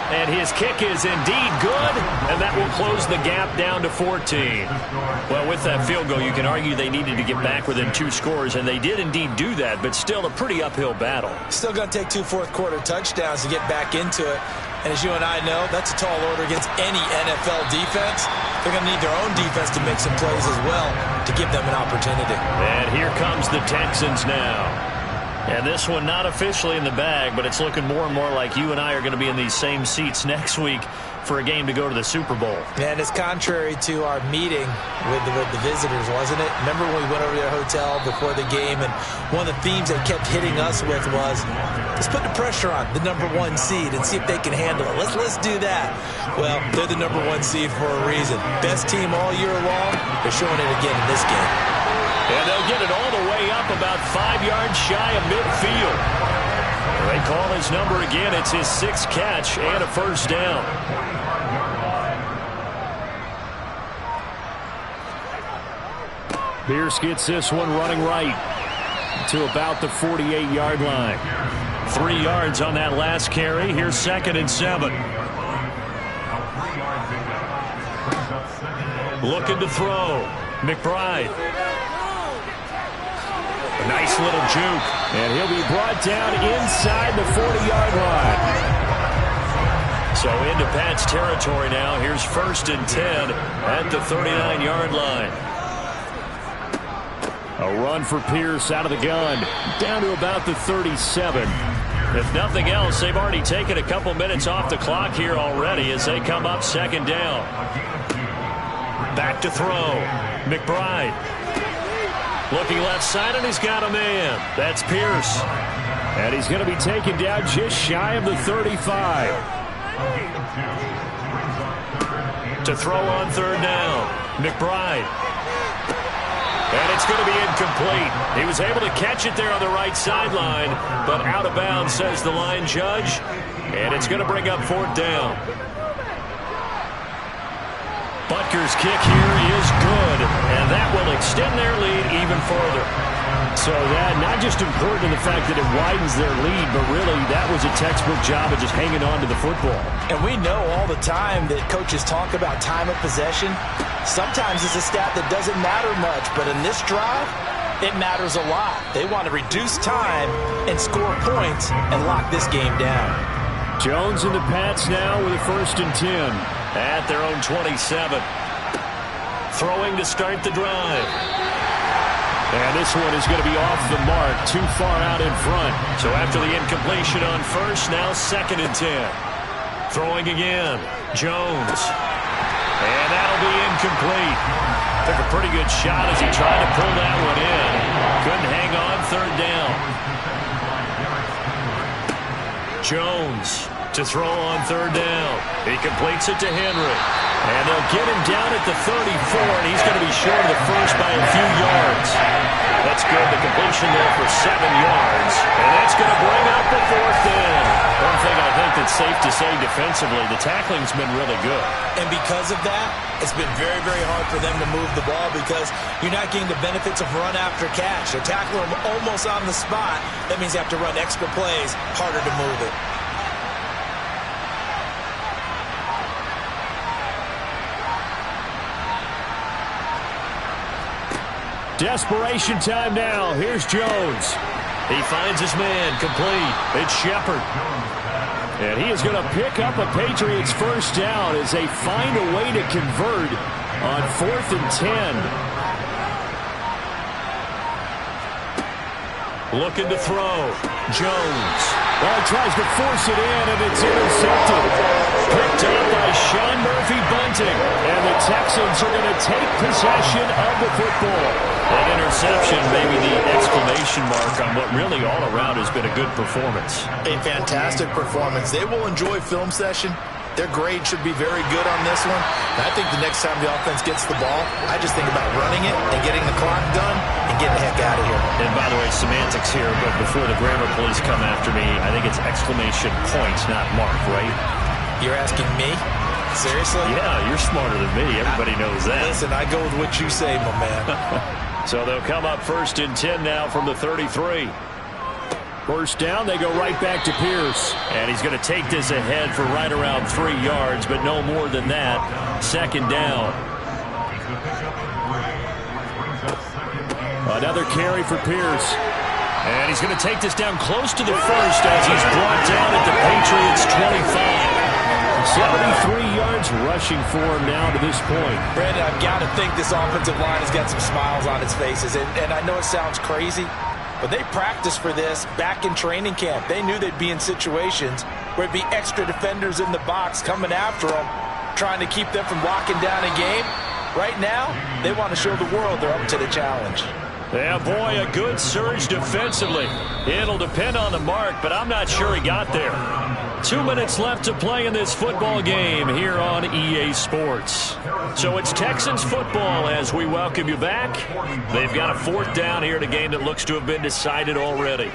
And his kick is indeed good, and that will close the gap down to 14. Well, with that field goal, you can argue they needed to get back within 2 scores, and they did indeed do that, but still a pretty uphill battle. Still going to take 2 fourth-quarter touchdowns to get back into it. And as you and I know, that's a tall order against any NFL defense. They're going to need their own defense to make some plays as well to give them an opportunity. And here comes the Texans now. And this one not officially in the bag, but it's looking more and more like you and I are going to be in these same seats next week for a game to go to the Super Bowl. And it's contrary to our meeting with the visitors, wasn't it? Remember when we went over to their hotel before the game, and one of the themes they kept hitting us with was, let's put the pressure on the #1 seed and see if they can handle it. Let's do that. Well, they're the #1 seed for a reason. Best team all year long. They're showing it again in this game. And they'll get it all the way up about 5 yards shy of midfield. They call his number again. It's his 6th catch and a 1st down. Pierce gets this one running right to about the 48-yard line. 3 yards on that last carry. Here's 2nd and 7. Looking to throw. McBride. A nice little juke. And he'll be brought down inside the 40-yard line. So into Pat's territory now. Here's 1st and 10 at the 39-yard line. A run for Pierce out of the gun. Down to about the 37. If nothing else, they've already taken a couple minutes off the clock here already as they come up 2nd down. Back to throw. McBride. Looking left side, and he's got a man. That's Pierce. And he's going to be taken down just shy of the 35. To throw on 3rd down. McBride. And it's going to be incomplete. He was able to catch it there on the right sideline, but out of bounds, says the line judge. And it's going to bring up 4th down. Butker's kick here is good, and that will extend their lead even further. So that not just important in the fact that it widens their lead, but really that was a textbook job of just hanging on to the football. And we know all the time that coaches talk about time of possession. Sometimes it's a stat that doesn't matter much, but in this drive, it matters a lot. They want to reduce time and score points and lock this game down. Jones and the Pats now with a 1st and 10. At their own 27. Throwing to start the drive. And this one is going to be off the mark, too far out in front. So after the incompletion on 1st, now 2nd and 10. Throwing again. Jones. And that'll be incomplete. Took a pretty good shot as he tried to pull that one in. Couldn't hang on 3rd down. Jones to throw on 3rd down. He completes it to Henry. And they'll get him down at the 34, and he's going to be short of the first by a few yards. That's good. The completion there for 7 yards. And that's going to bring up the 4th down. One thing I think that's safe to say defensively, the tackling's been really good. And because of that, it's been very, very hard for them to move the ball because you're not getting the benefits of run after catch. They're tackling them almost on the spot. That means you have to run extra plays, harder to move it. Desperation time now. Here's Jones. He finds his man, complete. It's Shepard. And he is going to pick up a Patriots 1st down as they find a way to convert on 4th and 10. Looking to throw. Jones. Well, he tries to force it in, and it's intercepted. Picked up by Sean Murphy-Bunting. And the Texans are going to take possession of the football. That interception, maybe the exclamation mark on what really all around has been a good performance. A fantastic performance. They will enjoy film session. Their grade should be very good on this one. And I think the next time the offense gets the ball, I just think about running it and getting the clock done and getting the heck out of here. And by the way, semantics here, but before the grammar police come after me, I think it's exclamation points, not mark, right? You're asking me? Seriously? Yeah, you're smarter than me. Everybody knows that. Listen, I go with what you say, my man. So they'll come up 1st and 10 now from the 33. 1st down, they go right back to Pierce. And he's going to take this ahead for right around 3 yards, but no more than that. 2nd down. Another carry for Pierce. And he's going to take this down close to the 1st as he's brought down at the Patriots' 25. 73 yards rushing for him now to this point. Brandon, I've got to think this offensive line has got some smiles on its faces. And I know it sounds crazy, but they practiced for this back in training camp. They knew they'd be in situations where it'd be extra defenders in the box coming after them, trying to keep them from locking down a game. Right now, they want to show the world they're up to the challenge. Yeah, boy, a good surge defensively. It'll depend on the mark, but I'm not sure he got there. 2 minutes left to play in this football game here on EA Sports. So it's Texans football as we welcome you back. They've got a 4th down here in a game that looks to have been decided already.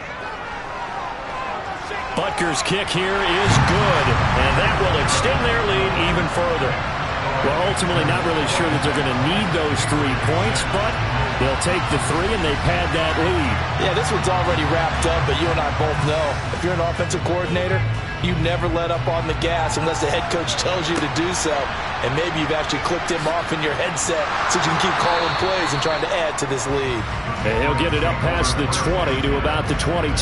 Butker's kick here is good, and that will extend their lead even further. Well, ultimately not really sure that they're going to need those 3 points, but they'll take the 3 and they pad that lead. Yeah, this one's already wrapped up, but you and I both know if you're an offensive coordinator, you never let up on the gas unless the head coach tells you to do so. And maybe you've actually clicked him off in your headset so you can keep calling plays and trying to add to this lead. And he'll get it up past the 20 to about the 22.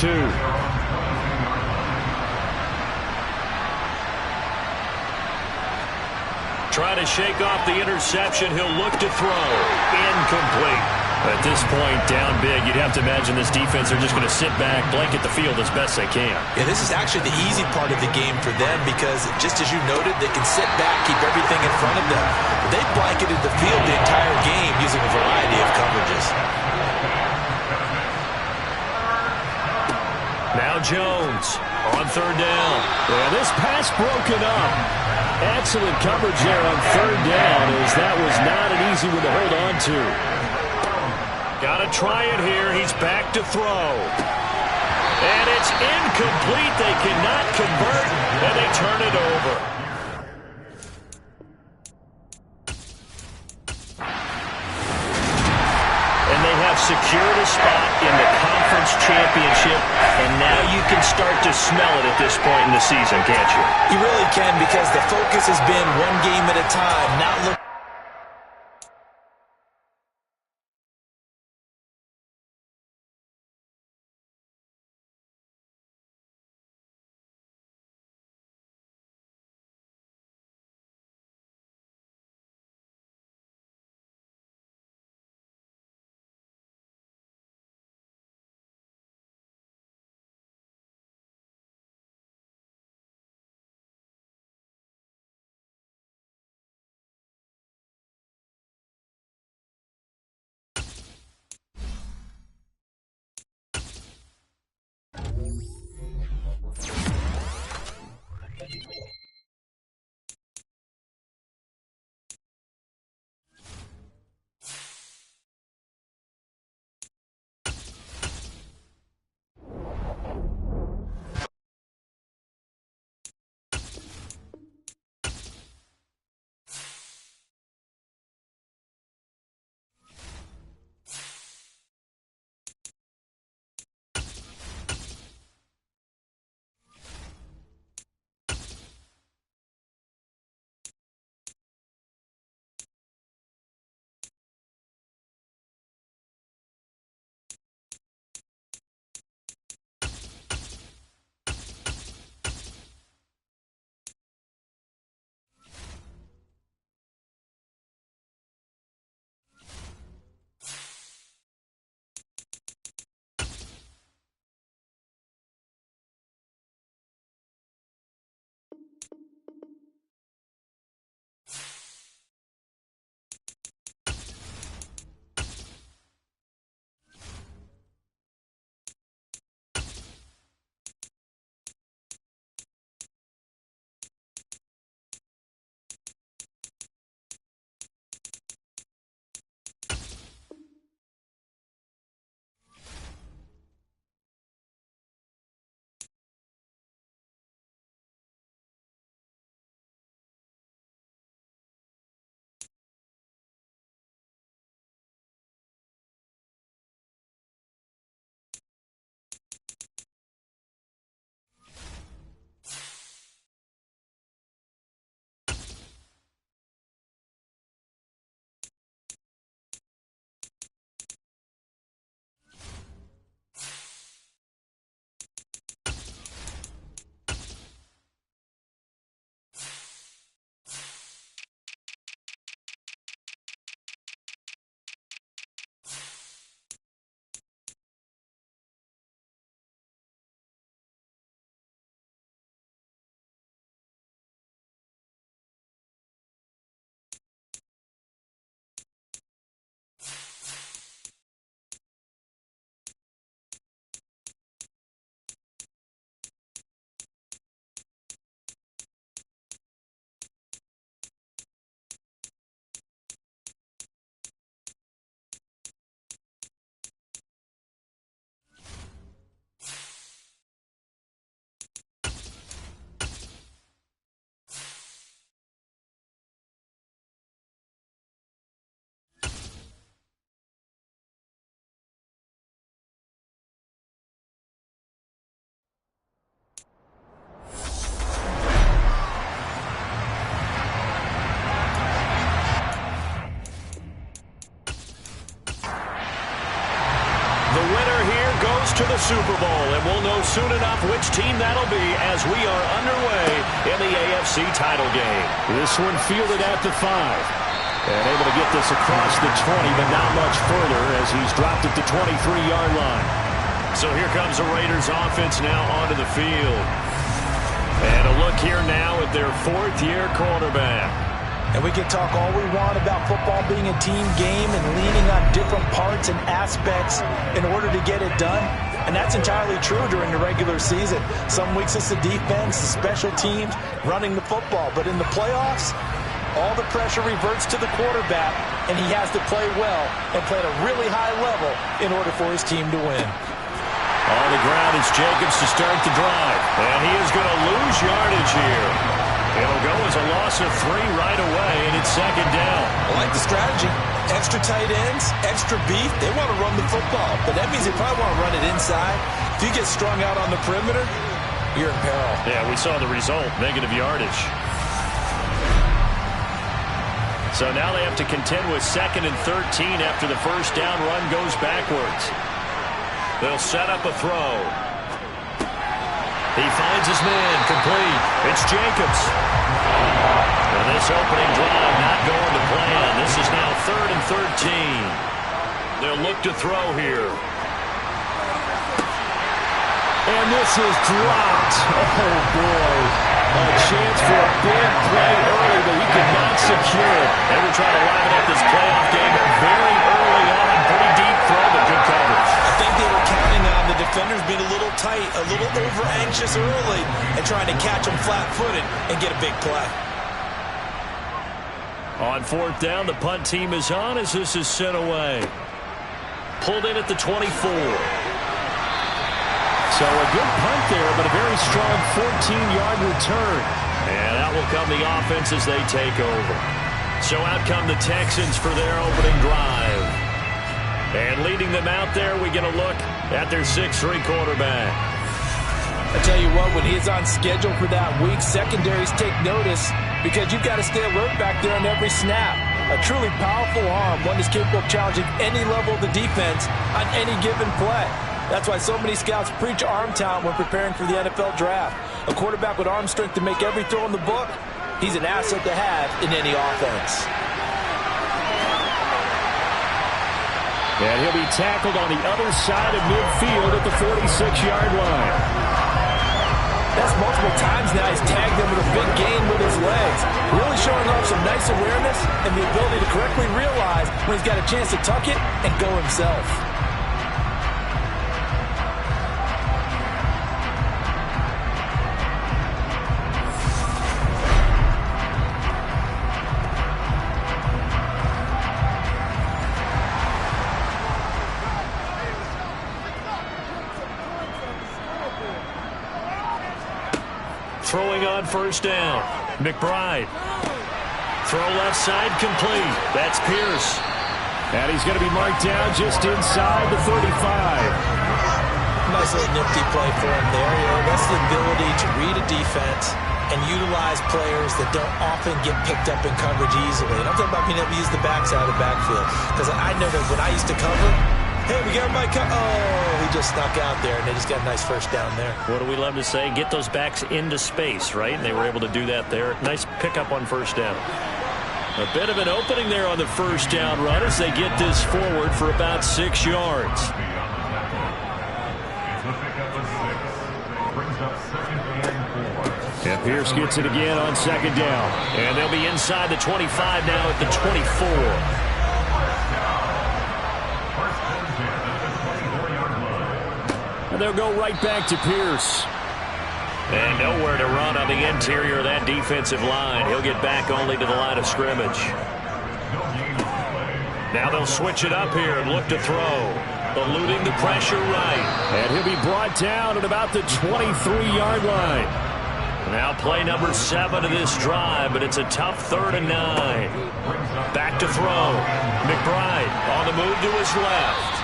Try to shake off the interception. He'll look to throw. Incomplete. At this point, down big, you'd have to imagine this defense are just going to sit back, blanket the field as best they can. Yeah, this is actually the easy part of the game for them because, just as you noted, they can sit back, keep everything in front of them. But they blanketed the field the entire game using a variety of coverages. Now Jones on 3rd down. Yeah, this pass broken up. Excellent coverage there on 3rd down, as that was not an easy one to hold on to. Got to try it here. He's back to throw. And it's incomplete. They cannot convert, and they turn it over. And they have secured a spot in the conference championship, and now you can start to smell it at this point in the season, can't you? You really can, because the focus has been one game at a time, not looking the Super Bowl, and we'll know soon enough which team that'll be as we are underway in the AFC title game. This one fielded at the 5. And able to get this across the 20, but not much further as he's dropped at the 23-yard line. So here comes the Raiders offense now onto the field. And a look here now at their 4th-year quarterback. And we can talk all we want about football being a team game and leaning on different parts and aspects in order to get it done. And that's entirely true during the regular season. Some weeks it's the defense, the special teams, running the football. But in the playoffs, all the pressure reverts to the quarterback, and he has to play well and play at a really high level in order for his team to win. On the ground is Jacobs to start the drive. And he is going to lose yardage here. It'll go as a loss of 3 right away, and it's 2nd down. I like the strategy. Extra tight ends, extra beef. They want to run the football, but that means they probably want to run it inside. If you get strung out on the perimeter, you're in peril. Yeah, we saw the result, negative yardage. So now they have to contend with 2nd and 13 after the first down run goes backwards. They'll set up a throw. He finds his man, complete. It's Jacobs. And this opening drive not going to plan. This is now 3rd and 13. They'll look to throw here. And this is dropped. Oh, boy. A chance for a big play early, but he could not secure it. They were trying to liven up this playoff game very early on. Pretty deep throw, but good coverage. I think they were counting on the defenders being a little tight, a little over-anxious early, and trying to catch them flat-footed and get a big play. On 4th down, the punt team is on as this is sent away. Pulled in at the 24. So a good punt there, but a very strong 14-yard return. And out will come the offense as they take over. So out come the Texans for their opening drive. And leading them out there, we get a look at their 6'3" quarterback. I tell you what, when he is on schedule for that week, secondaries take notice because you've got to stay alert back there on every snap. A truly powerful arm, one that's capable of challenging any level of the defense on any given play. That's why so many scouts preach arm talent when preparing for the NFL draft. A quarterback with arm strength to make every throw in the book, he's an asset to have in any offense. And he'll be tackled on the other side of midfield at the 46-yard line. That's multiple times now he's tagged him with a big gain with his legs. Really showing off some nice awareness and the ability to correctly realize when he's got a chance to tuck it and go himself. Throwing on 1st down. McBride. Throw left side complete. That's Pierce. And he's going to be marked down just inside the 35. Nice little nifty play for him there. You know, that's the ability to read a defense and utilize players that don't often get picked up in coverage easily. And I'm talking about being able to use the backside of the backfield. Because I know that when I used to cover, hey, we got everybody oh, he just snuck out there, and they just got a nice first down there. What do we love to say? Get those backs into space, right? And they were able to do that there. Nice pickup on 1st down. A bit of an opening there on the 1st down run as they get this forward for about 6 yards. And Pierce gets it again on 2nd down. And they'll be inside the 25 now at the 24. And they'll go right back to Pierce. And nowhere to run on the interior of that defensive line. He'll get back only to the line of scrimmage. Now they'll switch it up here and look to throw. Eluding the pressure right. And he'll be brought down at about the 23-yard line. Now play number 7 of this drive, but it's a tough 3rd and 9. Back to throw. McBride on the move to his left.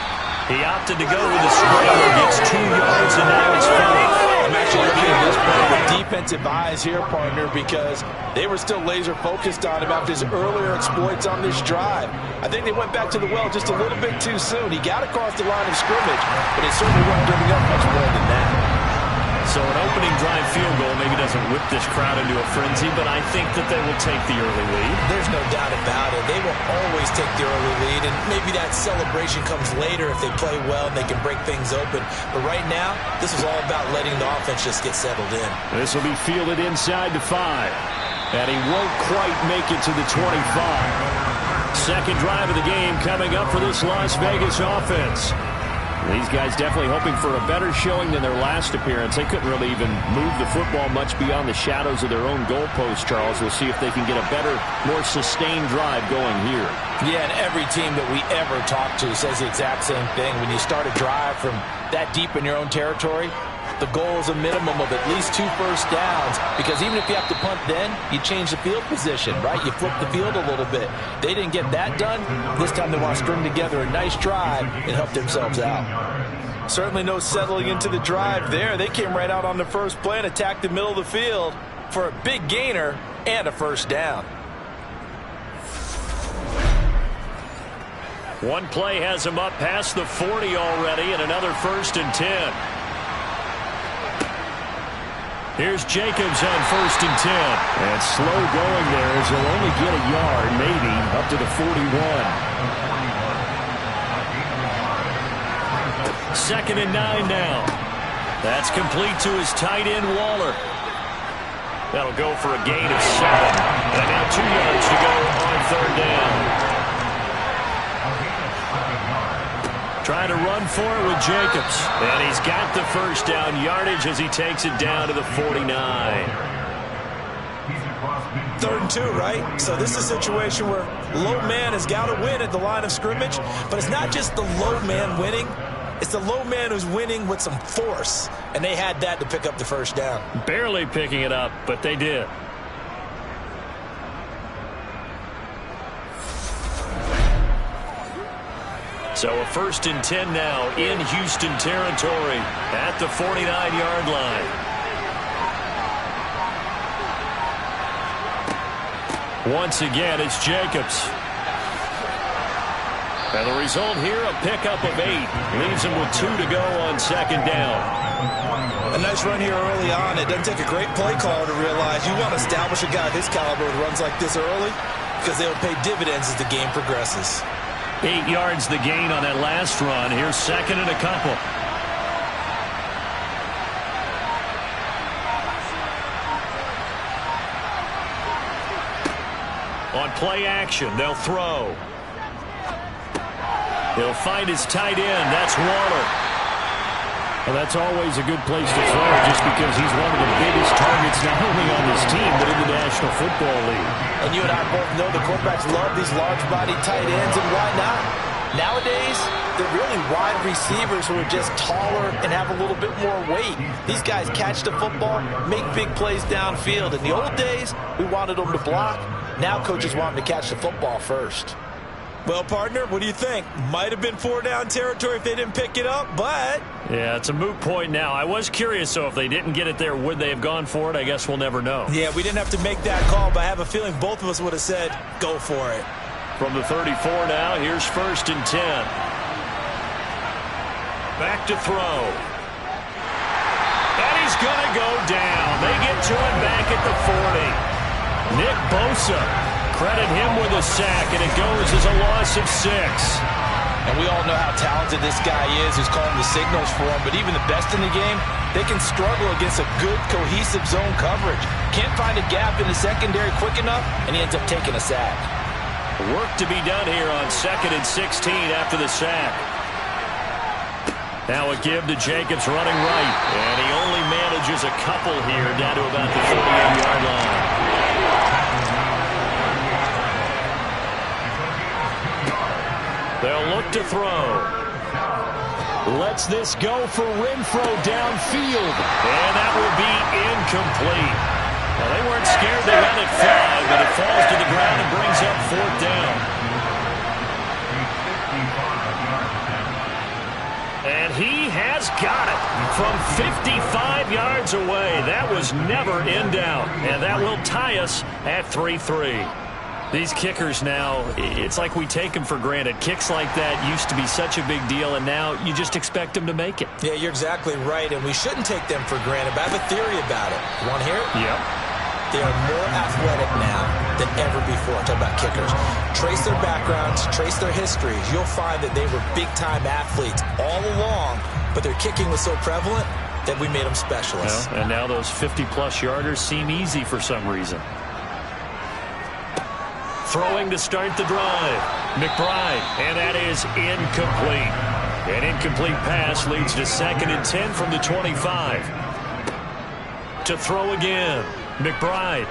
He opted to go with a scramble, gets 2 yards, and now it's 5. I'm actually looking at this play with defensive eyes here, partner, because they were still laser focused on him after his earlier exploits on this drive. I think they went back to the well just a little bit too soon. He got across the line of scrimmage, but it certainly wasn't giving up much more than that. So an opening drive field goal maybe doesn't whip this crowd into a frenzy, but I think that they will take the early lead. There's no doubt about it. They will always take the early lead, and maybe that celebration comes later if they play well and they can break things open. But right now, this is all about letting the offense just get settled in. This will be fielded inside the 5, and he won't quite make it to the 25. Second drive of the game coming up for this Las Vegas offense. These guys definitely hoping for a better showing than their last appearance. They couldn't really even move the football much beyond the shadows of their own goalpost, Charles. We'll see if they can get a better, more sustained drive going here. Yeah, and every team that we ever talk to says the exact same thing. When you start a drive from that deep in your own territory, the goal is a minimum of at least 2 first downs, because even if you have to punt then, you change the field position, right? You flip the field a little bit. They didn't get that done. This time they want to string together a nice drive and help themselves out. Certainly no settling into the drive there. They came right out on the first play and attacked the middle of the field for a big gainer and a first down. One play has him up past the 40 already, and another 1st and 10. Here's Jacobs on 1st and 10. And slow going there as he'll only get a yard, maybe, up to the 41. 2nd and 9 now. That's complete to his tight end, Waller. That'll go for a gain of 7. And now 2 yards to go on 3rd down. Trying to run for it with Jacobs. And he's got the first down yardage as he takes it down to the 49. 3rd and 2, right? So this is a situation where low man has got to win at the line of scrimmage. But it's not just the low man winning. It's the low man who's winning with some force. And they had that to pick up the first down. Barely picking it up, but they did. So a 1st and 10 now in Houston territory at the 49-yard line. Once again, it's Jacobs. And the result here, a pickup of 8. Leaves him with 2 to go on 2nd down. A nice run here early on. It doesn't take a great play caller to realize you want to establish a guy of his caliber who runs like this early, because they'll pay dividends as the game progresses. 8 yards the gain on that last run. Here's 2nd and a couple. On play action, they'll throw. He'll find his tight end. That's Waller. Well, that's always a good place to throw, just because he's one of the biggest targets not only on this team, but in the National Football League. And you and I both know the quarterbacks love these large-bodied tight ends, and why not? Nowadays, they're really wide receivers who are just taller and have a little bit more weight. These guys catch the football, make big plays downfield. In the old days, we wanted them to block. Now coaches want them to catch the football first. Well, partner, what do you think? Might have been 4-down territory if they didn't pick it up, but... Yeah, it's a moot point now. I was curious, so if they didn't get it there, would they have gone for it? I guess we'll never know. Yeah, we didn't have to make that call, but I have a feeling both of us would have said, go for it. From the 34 now, here's 1st and 10. Back to throw. And he's going to go down. They get to him back at the 40. Nick Bosa. Credit him with a sack, and it goes as a loss of 6. And we all know how talented this guy is who's calling the signals for him, but even the best in the game, they can struggle against a good, cohesive zone coverage. Can't find a gap in the secondary quick enough, and he ends up taking a sack. Work to be done here on 2nd and 16 after the sack. Now a give to Jacobs running right, and he only manages a couple here down to about the 48-yard line. They'll look to throw. Lets this go for Renfro downfield. And that will be incomplete. Well, they weren't scared to let it fly, but it falls to the ground and brings up 4th down. And he has got it from 55 yards away. That was never in doubt. And that will tie us at 3-3. These kickers now, it's like we take them for granted. Kicks like that used to be such a big deal, and now you just expect them to make it. Yeah, you're exactly right, and we shouldn't take them for granted. But I have a theory about it. You want to hear it? Yep. They are more athletic now than ever before. Talk about kickers. Trace their backgrounds, trace their histories. You'll find that they were big-time athletes all along, but their kicking was so prevalent that we made them specialists. Well, and now those 50-plus yarders seem easy for some reason. Throwing to start the drive. McBride, and that is incomplete. An incomplete pass leads to 2nd and 10 from the 25. To throw again. McBride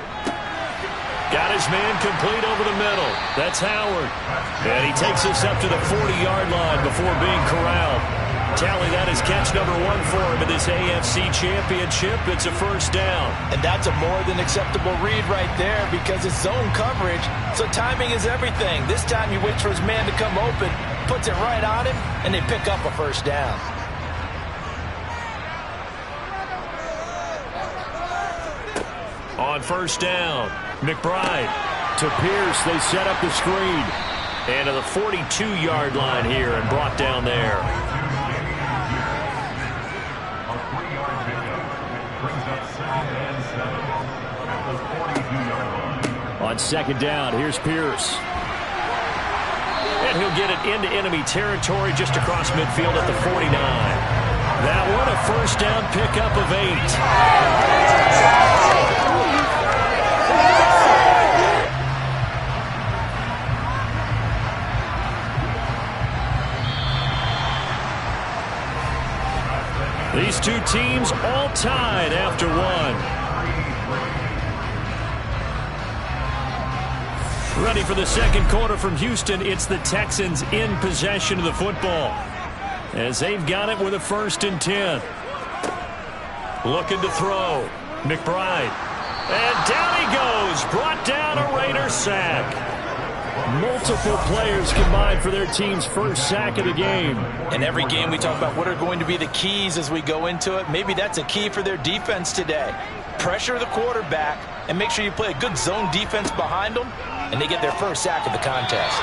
got his man complete over the middle. That's Howard. And he takes us up to the 40-yard line before being corralled. Tally, that is catch number 1 for him in this AFC Championship. It's a first down. And that's a more than acceptable read right there because it's zone coverage, so timing is everything. This time he waits for his man to come open, puts it right on him, and they pick up a first down. On first down, McBride to Pierce. They set up the screen. And to the 42-yard line here and brought down there. A 3-yard pickup brings up 2nd and 7 at the 42-yard line. On second down, here's Pierce. And he'll get it into enemy territory just across midfield at the 49. That one a first down pickup of 8. These two teams all tied after one. Ready for the second quarter from Houston. It's the Texans in possession of the football as they've got it with a 1st and 10. Looking to throw. McBride. And down he goes. Brought down a Raider sack. Multiple players combined for their team's first sack of the game. In every game we talk about what are going to be the keys as we go into it. Maybe that's a key for their defense today. Pressure the quarterback and make sure you play a good zone defense behind them, and they get their first sack of the contest.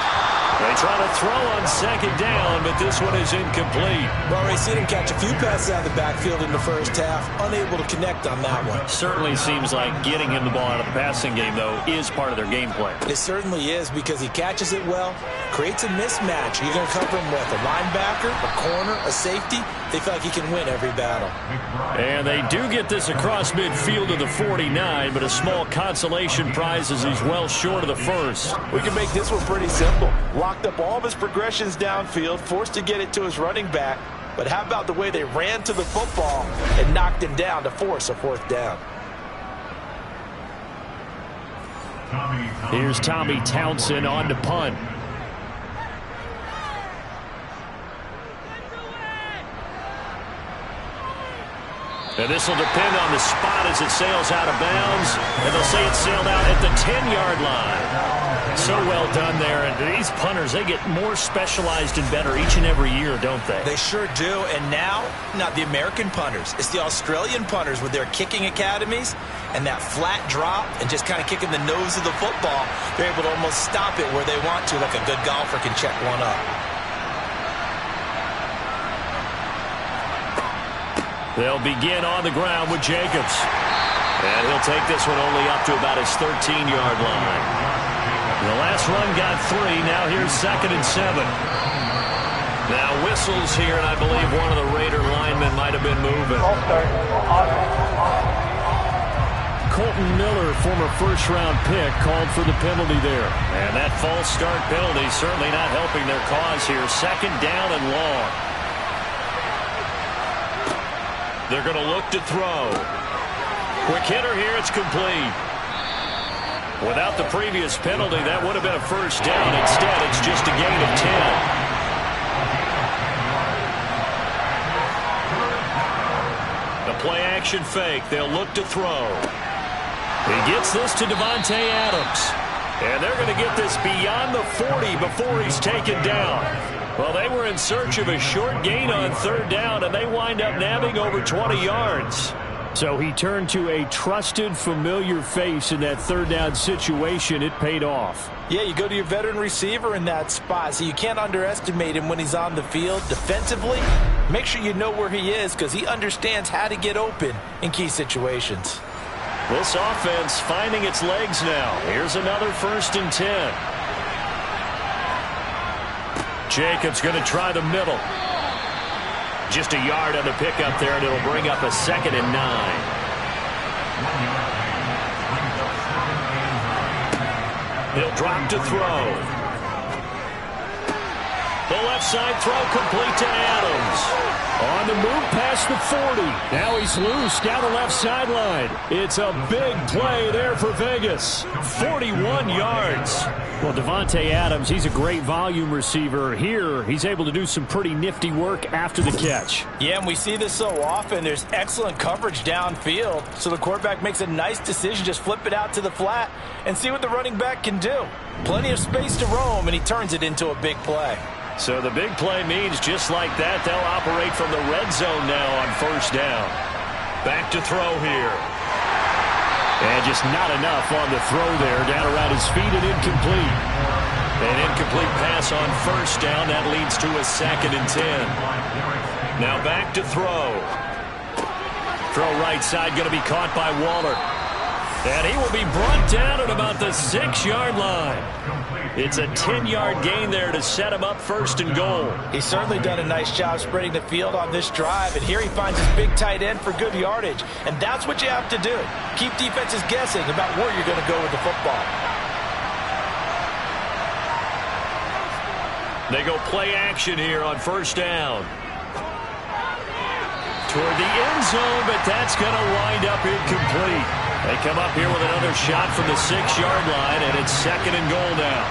They try to throw on second down, but this one is incomplete. Well, Ray, seen him catch a few passes out of the backfield in the first half, unable to connect on that one. Certainly seems like getting him the ball out of the passing game, though, is part of their game plan. It certainly is because he catches it well, creates a mismatch. You're going to cover him with a linebacker, a corner, a safety. They feel like he can win every battle. And they do get this across midfield to the 49, but a small consolation prize as he's well short of the first. We can make this one pretty simple. Locked up all of his progressions downfield, forced to get it to his running back. But how about the way they ran to the football and knocked him down to force a 4th down? Here's Tommy Townsend on to punt. And this will depend on the spot as it sails out of bounds. And they'll say it sailed out at the 10-yard line. So well done there. And these punters, they get more specialized and better each and every year, don't they? They sure do. And now, not the American punters. It's the Australian punters with their kicking academies and that flat drop and just kind of kicking the nose of the football. They're able to almost stop it where they want to, like a good golfer can check one up. They'll begin on the ground with Jacobs. And he'll take this one only up to about his 13-yard line. The last run got 3. Now here's 2nd and 7. Now whistles here, and I believe one of the Raider linemen might have been moving. Colton Miller, former first-round pick, called for the penalty there. And that false start penalty certainly not helping their cause here. 2nd down and long. They're going to look to throw. Quick hitter here. It's complete. Without the previous penalty, that would have been a first down. Instead, it's just a gain of 10. The play-action fake. They'll look to throw. He gets this to Devontae Adams. And they're going to get this beyond the 40 before he's taken down. Well, they were in search of a short gain on third down, and they wind up nabbing over 20 yards. So he turned to a trusted, familiar face in that third down situation. It paid off. Yeah, you go to your veteran receiver in that spot, so you can't underestimate him when he's on the field. Defensively, make sure you know where he is because he understands how to get open in key situations. This offense finding its legs now. Here's another 1st and 10. Jacobs going to try the middle. Just a yard on the pickup there, and it'll bring up a 2nd and 9. He'll drop to throw. The left side throw complete to Adams. On the move past the 40. Now he's loose down the left sideline. It's a big play there for Vegas. 41 yards. Well, Davante Adams, he's a great volume receiver. Here, he's able to do some pretty nifty work after the catch. Yeah, and we see this so often. There's excellent coverage downfield. So the quarterback makes a nice decision. Just flip it out to the flat and see what the running back can do. Plenty of space to roam, and he turns it into a big play. So the big play means just like that, they'll operate from the red zone now on 1st down. Back to throw here. And just not enough on the throw there. Down around his feet and incomplete. An incomplete pass on 1st down. That leads to a 2nd and 10. Now back to throw. Throw right side going to be caught by Waller. And he will be brought down at about the 6-yard line. It's a 10-yard gain there to set him up 1st and goal. He's certainly done a nice job spreading the field on this drive, and here he finds his big tight end for good yardage. And that's what you have to do. Keep defenses guessing about where you're going to go with the football. They go play action here on 1st down. Toward the end zone, but that's going to wind up incomplete. They come up here with another shot from the 6-yard line, and it's 2nd and goal now.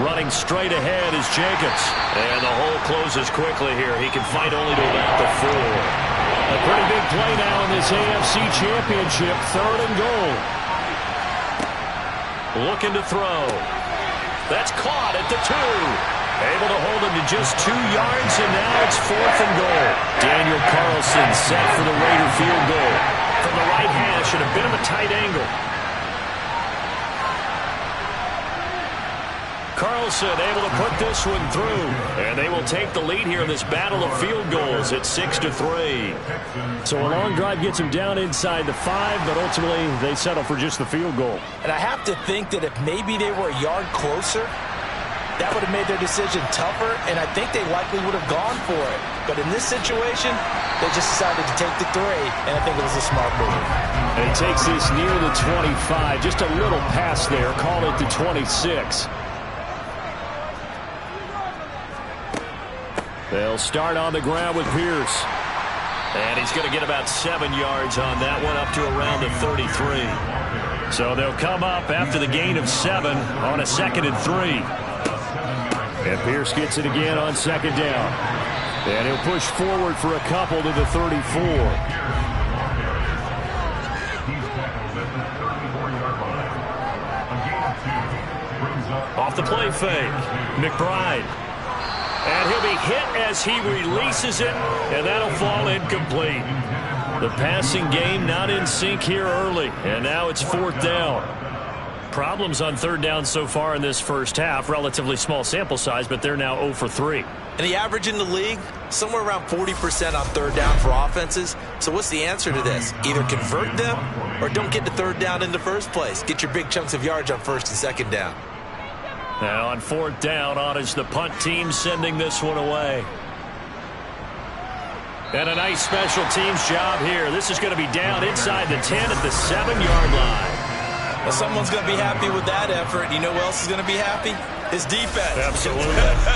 Running straight ahead is Jacobs. And the hole closes quickly here. He can fight only to about the 4. A pretty big play now in this AFC Championship, 3rd and goal. Looking to throw. That's caught at the 2. Able to hold him to just 2 yards, and now it's 4th and goal. Daniel Carlson set for the Raider field goal. From the right hash at a bit of a tight angle. Carlson able to put this one through. And they will take the lead here in this battle of field goals at 6-3. So a long drive gets them down inside the 5, but ultimately they settle for just the field goal. And I have to think that if maybe they were a yard closer, that would have made their decision tougher, and I think they likely would have gone for it. But in this situation, they just decided to take the 3, and I think it was a smart move. And it takes this near the 25, just a little pass there, call it the 26. They'll start on the ground with Pierce. And he's going to get about 7 yards on that one, up to around the 33. So they'll come up after the gain of 7 on a 2nd and 3. And Pierce gets it again on 2nd down. And he'll push forward for a couple to the 34. Off the play fake. McBride. And he'll be hit as he releases it, and that'll fall incomplete. The passing game not in sync here early, and now it's 4th down. Problems on 3rd down so far in this first half. Relatively small sample size, but they're now 0 for 3. And the average in the league, somewhere around 40% on 3rd down for offenses. So what's the answer to this? Either convert them or don't get to 3rd down in the first place. Get your big chunks of yards on 1st and 2nd down. Now on 4th down, on is the punt team sending this one away. And a nice special teams job here. This is going to be down inside the 10 at the 7-yard line. Well, someone's going to be happy with that effort. You know who else is going to be happy? His defense. Absolutely.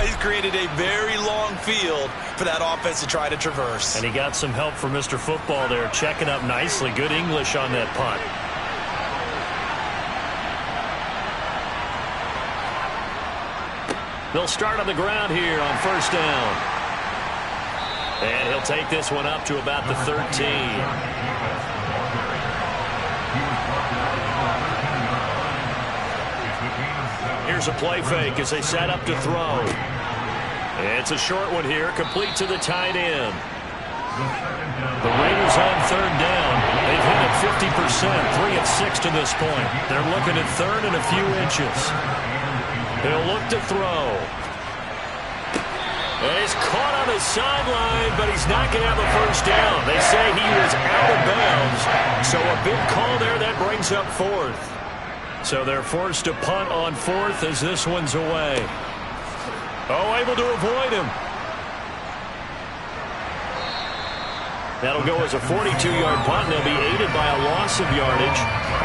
He's created a very long field for that offense to try to traverse. And he got some help from Mr. Football there, checking up nicely. Good English on that punt. They'll start on the ground here on 1st down. And he'll take this one up to about the 13. Here's a play fake as they set up to throw. It's a short one here, complete to the tight end. The Raiders on third down. They've hit it 50%, 3 of 6 to this point. They're looking at third and a few inches. They'll look to throw. And he's caught on the sideline, but he's not going to have a first down. They say he was out of bounds. So a big call there that brings up fourth. So they're forced to punt on fourth as this one's away. Oh, able to avoid him. That'll go as a 42-yard punt, and they'll be aided by a loss of yardage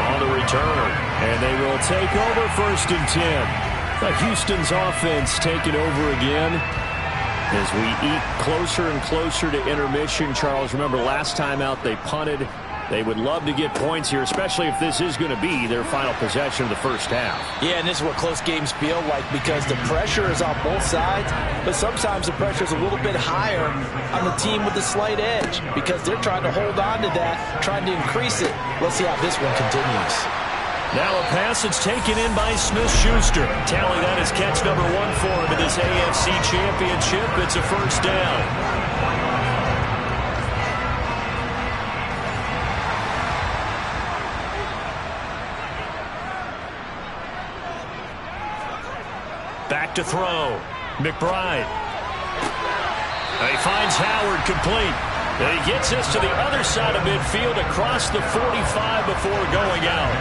on the return. And they will take over 1st and 10. The Houston's offense taking over again. As we eat closer and closer to intermission, Charles, remember last time out they punted. They would love to get points here, especially if this is going to be their final possession of the first half. Yeah, and this is what close games feel like because the pressure is on both sides, but sometimes the pressure is a little bit higher on the team with the slight edge because they're trying to hold on to that, trying to increase it. Let's see how this one continues. Now a pass that's taken in by Smith-Schuster. Tally that is catch number 1 for him in this AFC Championship. It's a first down. Back to throw. McBride. He finds Howard complete. And he gets this to the other side of midfield across the 45 before going out.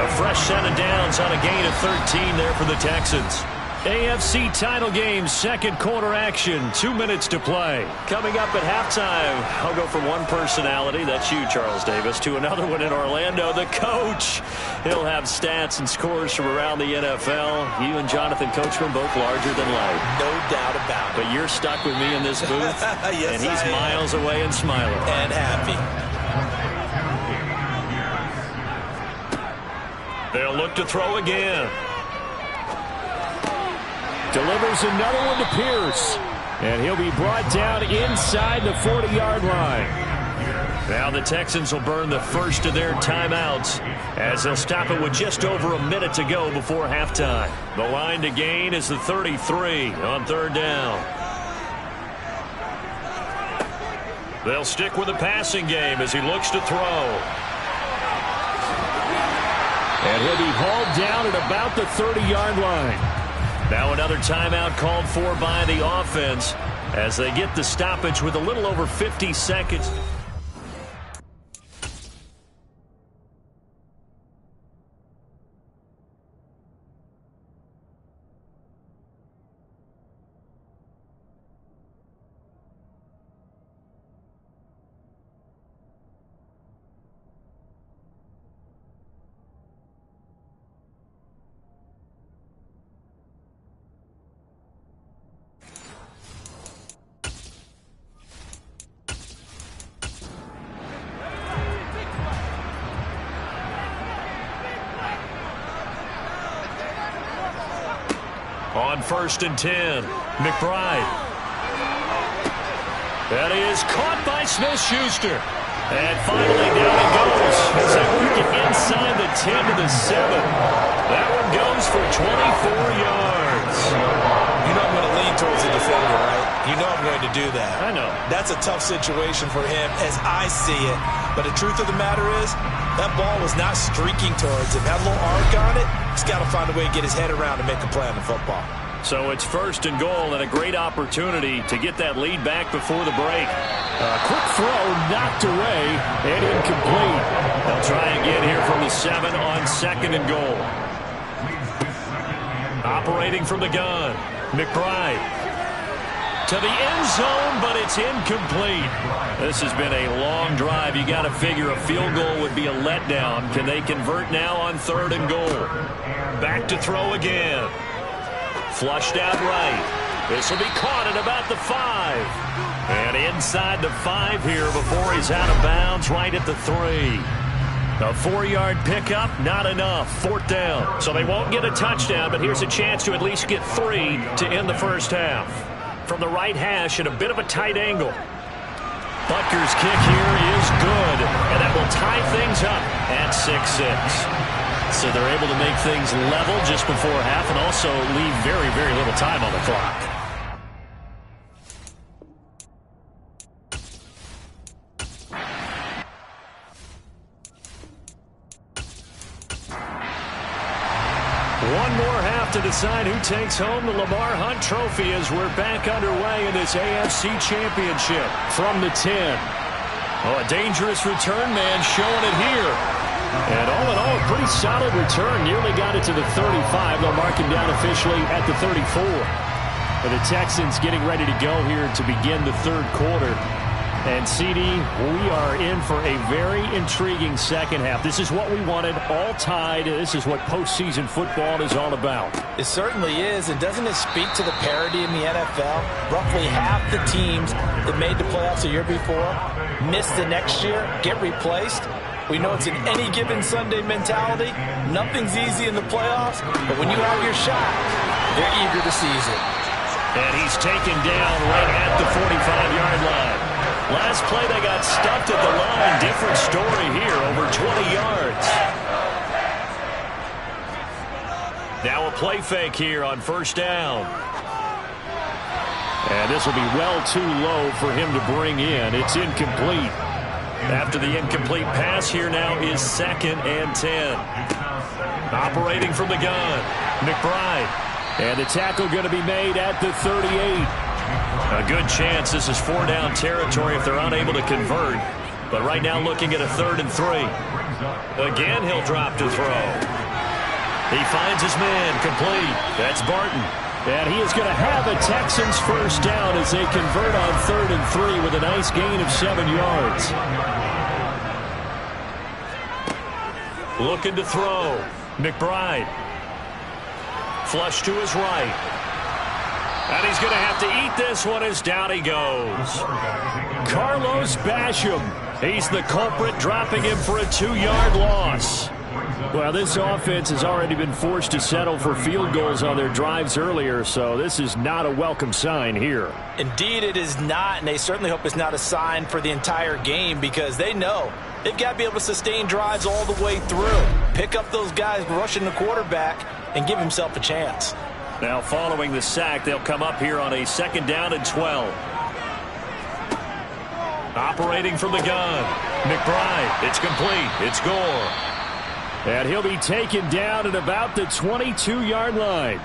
A fresh set of downs on a gain of 13 there for the Texans. AFC title game, second quarter action, 2 minutes to play. Coming up at halftime, I'll go from one personality, that's you, Charles Davis, to another one in Orlando, the coach. He'll have stats and scores from around the NFL. You and Jonathan Coachman both larger than life. No doubt about it. But you're stuck with me in this booth, yes, and he's miles away and smiling. And happy. They'll look to throw again. Delivers another one to Pierce. And he'll be brought down inside the 40-yard line. Now the Texans will burn the first of their timeouts as they'll stop it with just over a minute to go before halftime. The line to gain is the 33 on third down. They'll stick with the passing game as he looks to throw. And he'll be hauled down at about the 30-yard line. Now another timeout called for by the offense as they get the stoppage with a little over 50 seconds. On 1st and 10, McBride. That is caught by Smith-Schuster. And finally down it goes as they work it inside the 10 to the 7. That one goes for 24 yards. You know I'm going to lean towards the defender, right? You know I'm going to do that. I know. That's a tough situation for him as I see it. But the truth of the matter is, that ball was not streaking towards him. Had a little arc on it. He's got to find a way to get his head around and make a play on the football. So it's 1st and goal and a great opportunity to get that lead back before the break. A quick throw knocked away and incomplete. They'll try again here from the 7 on 2nd and goal. Operating from the gun, McBride. To the end zone, but it's incomplete. This has been a long drive. You got to figure a field goal would be a letdown. Can they convert now on 3rd and goal? Back to throw again. Flushed out right. This will be caught at about the 5. And inside the 5 here before he's out of bounds right at the 3. A 4-yard pickup, not enough. 4th down. So they won't get a touchdown, but here's a chance to at least get 3 to end the first half. From the right hash at a bit of a tight angle. Butker's kick here is good, and that will tie things up at 6-6. So they're able to make things level just before half and also leave very, very little time on the clock. One more half to decide who takes home the Lamar Hunt Trophy as we're back underway in this AFC Championship. From the 10. Oh, a dangerous return man showing it here. And all in all, a pretty solid return. Nearly got it to the 35. They'll mark him down officially at the 34. But the Texans getting ready to go here to begin the third quarter. And, CD, we are in for a very intriguing second half. This is what we wanted, all tied. This is what postseason football is all about. It certainly is, and doesn't it speak to the parity in the NFL? Roughly half the teams that made the playoffs a year before miss the next year, get replaced. We know it's an any given Sunday mentality. Nothing's easy in the playoffs, but when you have your shot, they're eager to seize it. And he's taken down right at the 45-yard line. Last play, they got stuffed at the line. Different story here, over 20 yards. Now a play fake here on first down. And this will be well too low for him to bring in. It's incomplete. After the incomplete pass, here now is 2nd and 10. Operating from the gun, McBride. And the tackle going to be made at the 38. A good chance this is 4-down territory if they're unable to convert. But right now looking at a 3rd and 3. Again, he'll drop to throw. He finds his man complete. That's Barton. And he is going to have a Texans first down as they convert on 3rd and 3 with a nice gain of 7 yards. Looking to throw. McBride. Flush to his right. And he's going to have to eat this one as down he goes. Carlos Basham. He's the culprit, dropping him for a 2-yard loss. Well, this offense has already been forced to settle for field goals on their drives earlier, so this is not a welcome sign here. Indeed, it is not, and they certainly hope it's not a sign for the entire game because they know they've got to be able to sustain drives all the way through. Pick up those guys rushing the quarterback and give himself a chance. Now following the sack, they'll come up here on a 2nd down and 12. Operating from the gun. McBride. It's complete. It's Gore. And he'll be taken down at about the 22-yard line.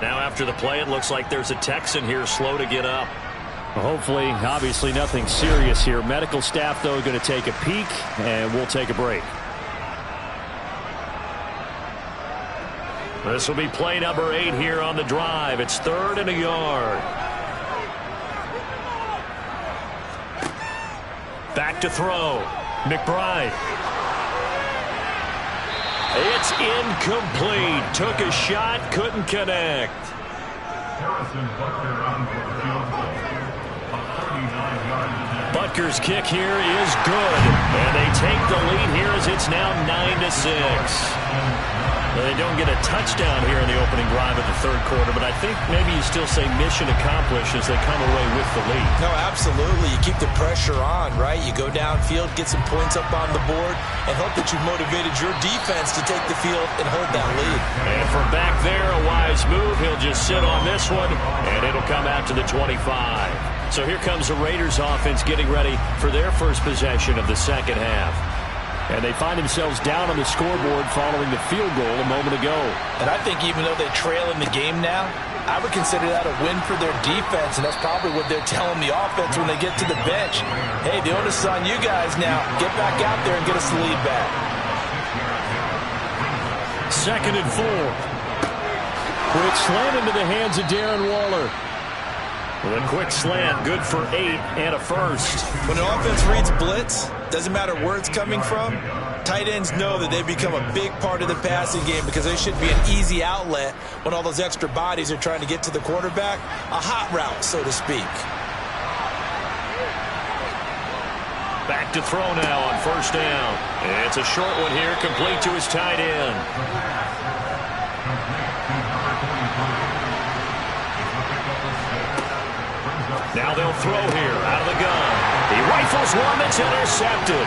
Now after the play, it looks like there's a Texan here slow to get up. Hopefully, obviously nothing serious here. Medical staff, though, going to take a peek, and we'll take a break. This will be play number 8 here on the drive. It's 3rd and a yard. Back to throw. McBride. It's incomplete. Took a shot, couldn't connect. Butker's kick here is good. And they take the lead here as it's now 9-6. They don't get a touchdown here in the opening drive of the third quarter, but I think maybe you still say mission accomplished as they come away with the lead. No, absolutely. You keep the pressure on, right? You go downfield, get some points up on the board, and hope that you've motivated your defense to take the field and hold that lead. And from back there, a wise move. He'll just sit on this one, and it'll come out to the 25. So here comes the Raiders offense getting ready for their first possession of the second half. And they find themselves down on the scoreboard following the field goal a moment ago. And I think even though they trail in the game now, I would consider that a win for their defense, and that's probably what they're telling the offense when they get to the bench. Hey, the onus is on you guys now. Get back out there and get us the lead back. 2nd and 4. Quick slant into the hands of Darren Waller. Well, a quick slant, good for 8 and a first. When an offense reads blitz, doesn't matter where it's coming from, tight ends know that they become a big part of the passing game because they should be an easy outlet when all those extra bodies are trying to get to the quarterback. A hot route, so to speak. Back to throw now on first down. It's a short one here, complete to his tight end. Now they'll throw here out of the gun. He rifles one that's intercepted.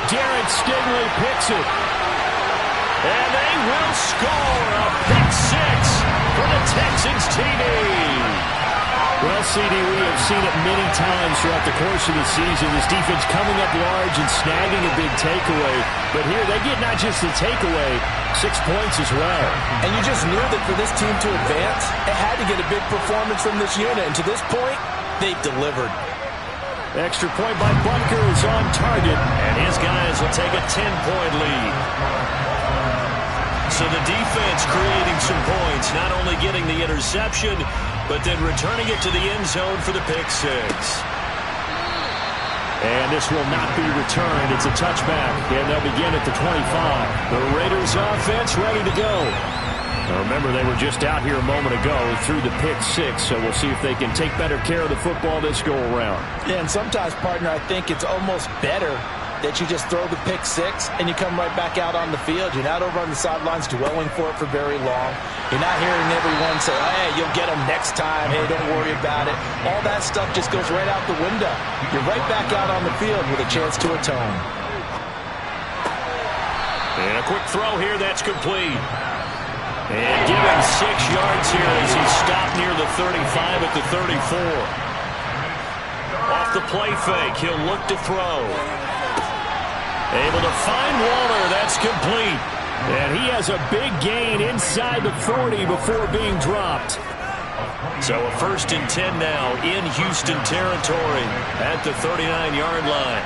Garrett Stingley picks it. And they will score a pick six for the Texans TD. Well, CD, we have seen it many times throughout the course of the season. This defense coming up large and snagging a big takeaway. But here they get not just the takeaway, 6 points as well. And you just knew that for this team to advance, it had to get a big performance from this unit. And to this point, they've delivered. Extra point by Bunker is on target. And his guys will take a 10-point lead. So the defense creating some points, not only getting the interception, but then returning it to the end zone for the pick six. And this will not be returned. It's a touchback, and they'll begin at the 25. The Raiders offense ready to go. Now remember, they were just out here a moment ago through the pick six, so we'll see if they can take better care of the football this go-around. Yeah, and sometimes, partner, I think it's almost better that you just throw the pick six and you come right back out on the field. You're not over on the sidelines dwelling for it for very long. You're not hearing everyone say, oh, hey, you'll get them next time. Hey, don't worry about it. All that stuff just goes right out the window. You're right back out on the field with a chance to atone. And a quick throw here, that's complete. And given 6 yards here as he stopped near the 35 at the 34. Off the play fake, he'll look to throw. Able to find Waller. That's complete. And he has a big gain inside the 40 before being dropped. So a 1st and 10 now in Houston territory at the 39-yard line.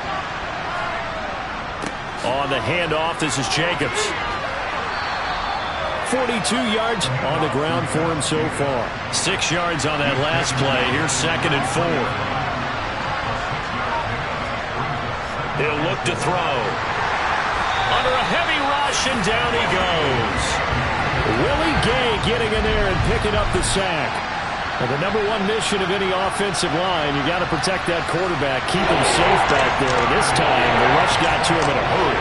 On the handoff, this is Jacobs. 42 yards on the ground for him so far. 6 yards on that last play. Here's 2nd and 4. He'll look to throw. Under a heavy rush, and down he goes. Willie Gay getting in there and picking up the sack. And the #1 mission of any offensive line, you got to protect that quarterback, keep him safe back there. This time, the rush got to him in a hurry.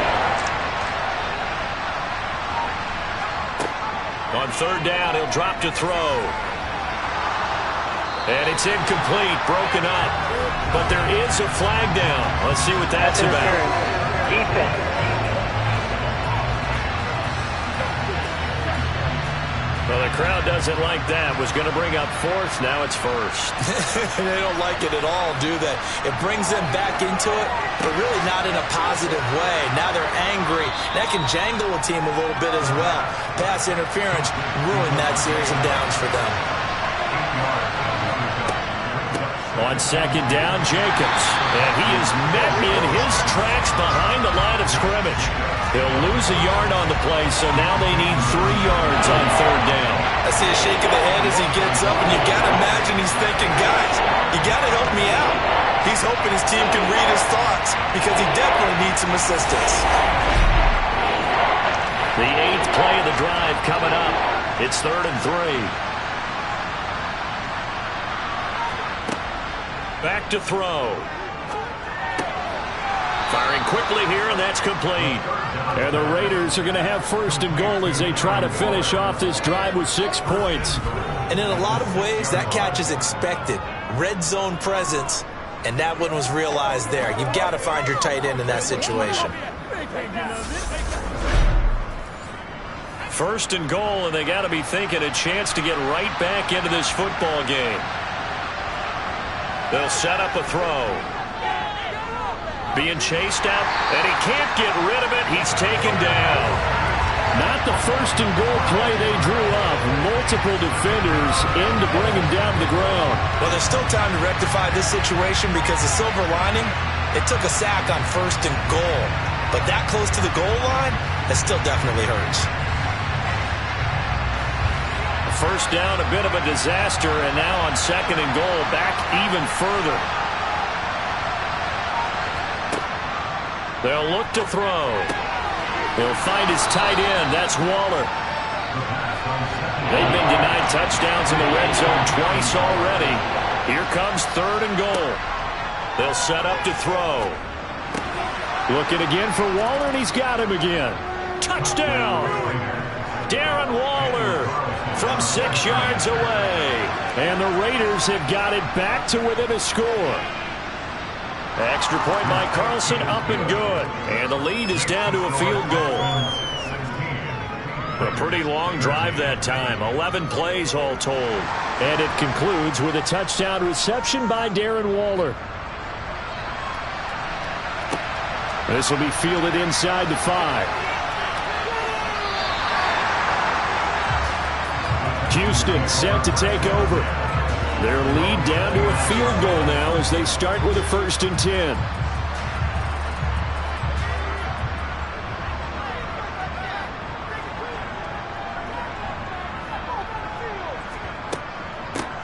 On 3rd down, he'll drop to throw. And it's incomplete, broken up. But there is a flag down. Let's see what that's about. Well, the crowd doesn't like that. Was going to bring up 4th. Now it's 1st. They don't like it at all, do they? It brings them back into it, but really not in a positive way. Now they're angry. That can jangle a team a little bit as well. Pass interference ruined that series of downs for them. On 2nd down, Jacobs. And he is met in his tracks behind the line of scrimmage. He'll lose a yard on the play, so now they need 3 yards on 3rd down. I see a shake of the head as he gets up, and you got to imagine he's thinking, guys, you got to help me out. He's hoping his team can read his thoughts because he definitely needs some assistance. The 8th play of the drive coming up. It's 3rd and 3. Back to throw. Firing quickly here, and that's complete. And the Raiders are going to have 1st and goal as they try to finish off this drive with 6 points. And in a lot of ways, that catch is expected. Red zone presence, and that one was realized there. You've got to find your tight end in that situation. 1st and goal, and they got to be thinking a chance to get right back into this football game. They'll set up a throw. Being chased out, and he can't get rid of it. He's taken down. Not the 1st and goal play they drew up. Multiple defenders in to bring him down to the ground. Well, there's still time to rectify this situation because the silver lining, it took a sack on 1st and goal. But that close to the goal line, it still definitely hurts. 1st down, a bit of a disaster, and now on 2nd and goal, back even further. They'll look to throw. He'll find his tight end. That's Waller. They've been denied touchdowns in the red zone twice already. Here comes 3rd and goal. They'll set up to throw. Looking again for Waller, and he's got him again. Touchdown! Darren Waller from 6 yards away. And the Raiders have got it back to within a score. Extra point by Carlson, up and good. And the lead is down to a field goal. A pretty long drive that time. 11 plays all told. And it concludes with a touchdown reception by Darren Waller. This will be fielded inside the 5. Houston set to take over. Their lead down to a field goal now as they start with a 1st and 10.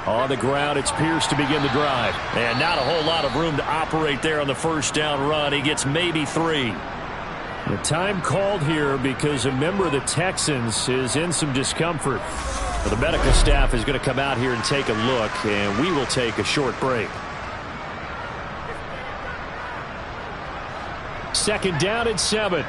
On the ground, it's Pierce to begin the drive. And not a whole lot of room to operate there on the 1st down run. He gets maybe 3. The time called here because a member of the Texans is in some discomfort. The medical staff is going to come out here and take a look, and we will take a short break. 2nd down and 7.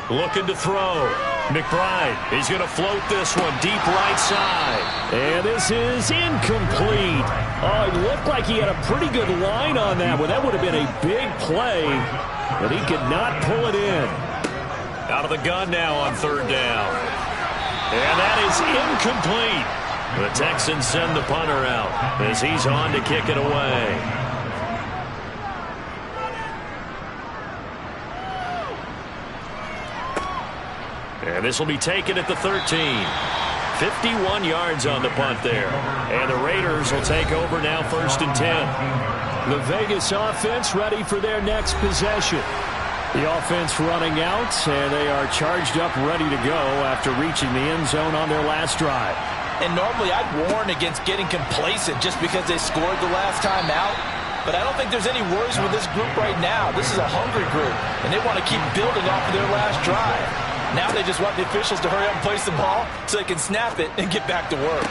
Looking to throw. McBride, he's going to float this one deep right side. And this is incomplete. Oh, it looked like he had a pretty good line on that one. That would have been a big play, but he could not pull it in. Out of the gun now on 3rd down. And that is incomplete. The Texans send the punter out as he's on to kick it away. And this will be taken at the 13. 51 yards on the punt there. And the Raiders will take over now 1st and 10. The Vegas offense ready for their next possession. The offense running out, and they are charged up, ready to go after reaching the end zone on their last drive. And normally I'd warn against getting complacent just because they scored the last time out. But I don't think there's any worries with this group right now. This is a hungry group, and they want to keep building off of their last drive. Now they just want the officials to hurry up and place the ball so they can snap it and get back to work.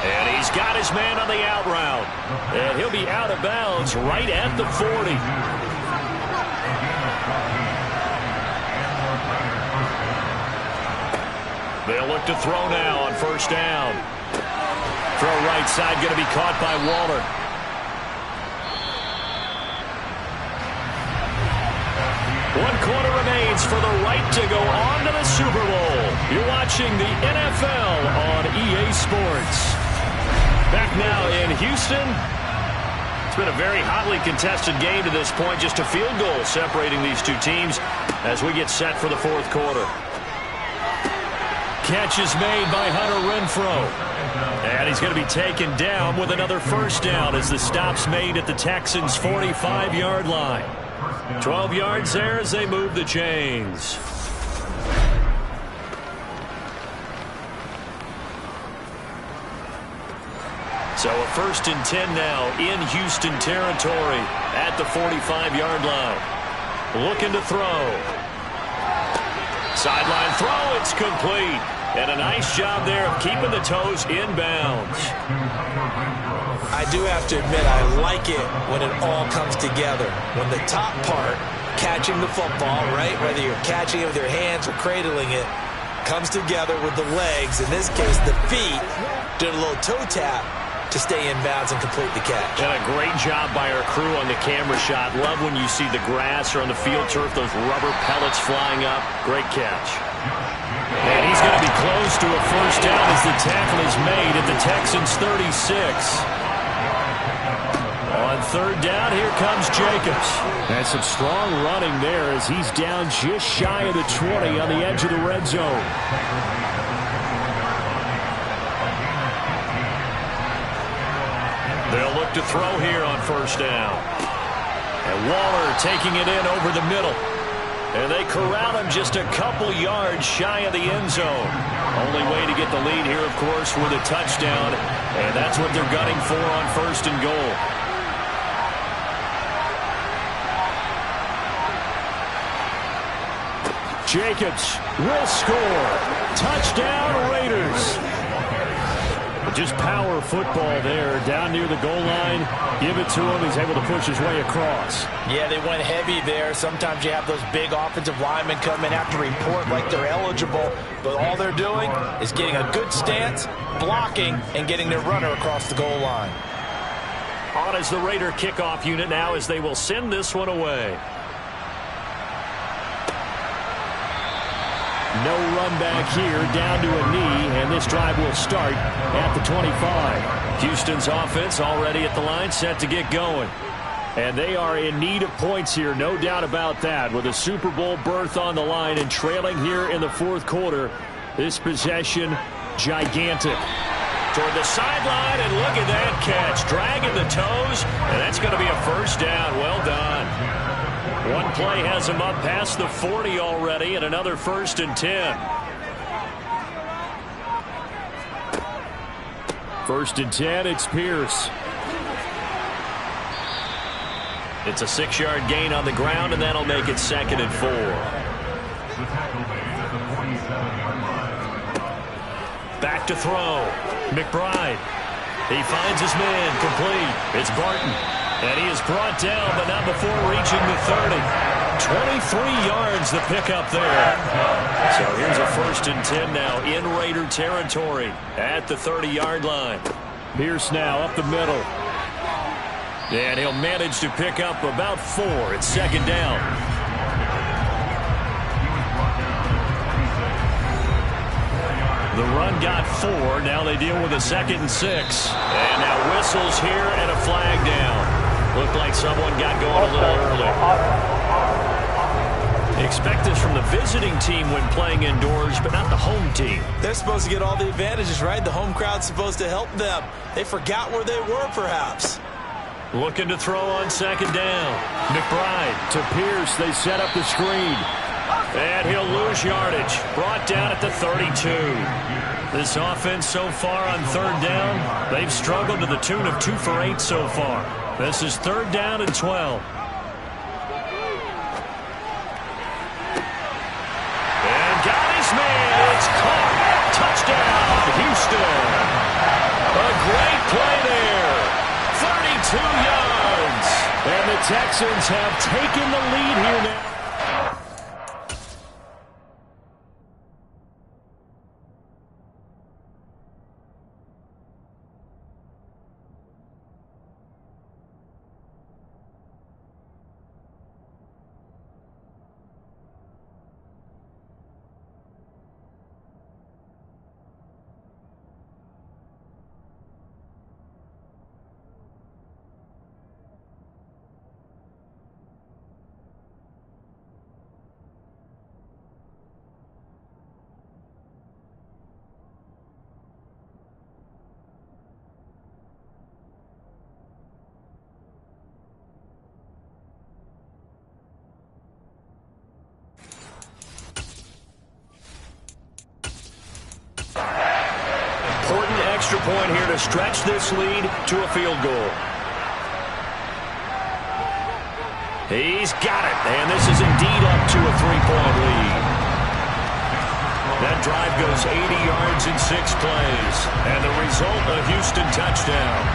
And he's got his man on the out route. And he'll be out of bounds right at the 40. They'll look to throw now on 1st down. Throw right side, going to be caught by Waller. One quarter remains for the right to go on to the Super Bowl. You're watching the NFL on EA Sports. Back now in Houston. It's been a very hotly contested game to this point. Just a field goal separating these two teams as we get set for the 4th quarter. Catch is made by Hunter Renfrow. And he's going to be taken down with another 1st down as the stop's made at the Texans' 45-yard line. 12 yards there as they move the chains. So a 1st and 10 now in Houston territory at the 45-yard line. Looking to throw. Sideline throw, it's complete. And a nice job there of keeping the toes inbounds. I do have to admit, I like it when it all comes together. When the top part, catching the football, right, whether you're catching it with your hands or cradling it, comes together with the legs. In this case, the feet, did a little toe tap to stay in bounds and complete the catch. And a great job by our crew on the camera shot. Love when you see the grass or on the field turf, those rubber pellets flying up. Great catch. And he's going to be close to a 1st down as the tackle is made at the Texans' 36. On 3rd down, here comes Jacobs. That's some strong running there as he's down just shy of the 20 on the edge of the red zone. They'll look to throw here on 1st down. And Waller taking it in over the middle. And they corral him just a couple yards shy of the end zone. Only way to get the lead here, of course, with a touchdown. And that's what they're gunning for on 1st and goal. Jacobs will score. Touchdown, Raiders. Just power football there down near the goal line. Give it to him. He's able to push his way across. Yeah, they went heavy there. Sometimes you have those big offensive linemen come in, have to report like they're eligible. But all they're doing is getting a good stance, blocking, and getting their runner across the goal line. On as the Raider kickoff unit now as they will send this one away. No run back here, down to a knee, and this drive will start at the 25. Houston's offense already at the line, set to get going. And they are in need of points here, no doubt about that. With a Super Bowl berth on the line and trailing here in the fourth quarter, this possession, gigantic. Toward the sideline, and look at that catch. Dragging the toes, and that's going to be a first down. Well done. One play has him up past the 40 already, and another 1st and 10. 1st and 10, it's Pierce. It's a 6-yard gain on the ground, and that'll make it 2nd and 4. The tackle made at the 47-yard line. Back to throw. McBride. He finds his man complete. It's Barton. And he is brought down, but not before reaching the 30. 23 yards the pickup there. So here's a 1st and 10 now in Raider territory at the 30-yard line. Pierce now up the middle. And he'll manage to pick up about 4. It's 2nd down. The run got 4. Now they deal with a 2nd and 6. And now whistles here and a flag down. Looked like someone got going a little early. Expect this from the visiting team when playing indoors, but not the home team. They're supposed to get all the advantages, right? The home crowd's supposed to help them. They forgot where they were, perhaps. Looking to throw on 2nd down. McBride to Pierce. They set up the screen. And he'll lose yardage. Brought down at the 32. This offense so far on 3rd down, they've struggled to the tune of 2 for 8 so far. This is 3rd down and 12. And got his man. It's caught. Touchdown, Houston. A great play there. 32 yards. And the Texans have taken the lead here now. Extra point here to stretch this lead to a field goal. He's got it, and this is indeed up to a 3-point lead. That drive goes 80 yards in 6 plays, and the result, a Houston touchdown.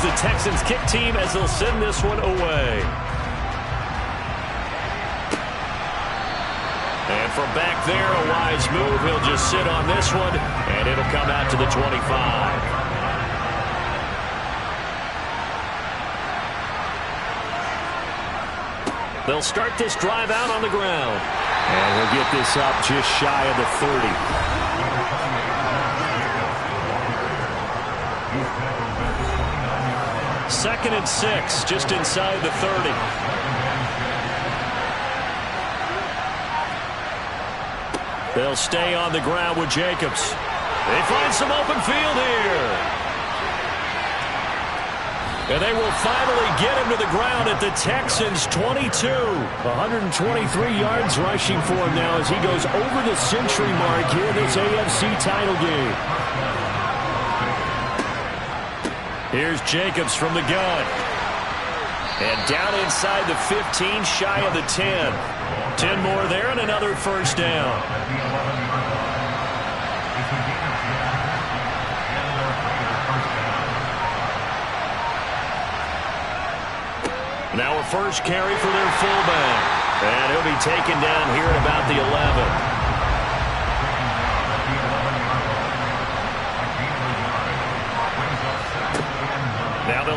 The Texans kick team as they'll send this one away. And from back there, a wise move. He'll just sit on this one, and it'll come out to the 25. They'll start this drive out on the ground. And he'll get this up just shy of the 30. 2nd and 6, just inside the 30. They'll stay on the ground with Jacobs. They find some open field here. And they will finally get him to the ground at the Texans' 22. 123 yards rushing for him now as he goes over the century mark here in this AFC title game. Here's Jacobs from the gun. And down inside the 15, shy of the 10. 10 more there and another first down. Now a first carry for their fullback. And he'll be taken down here at about the 11.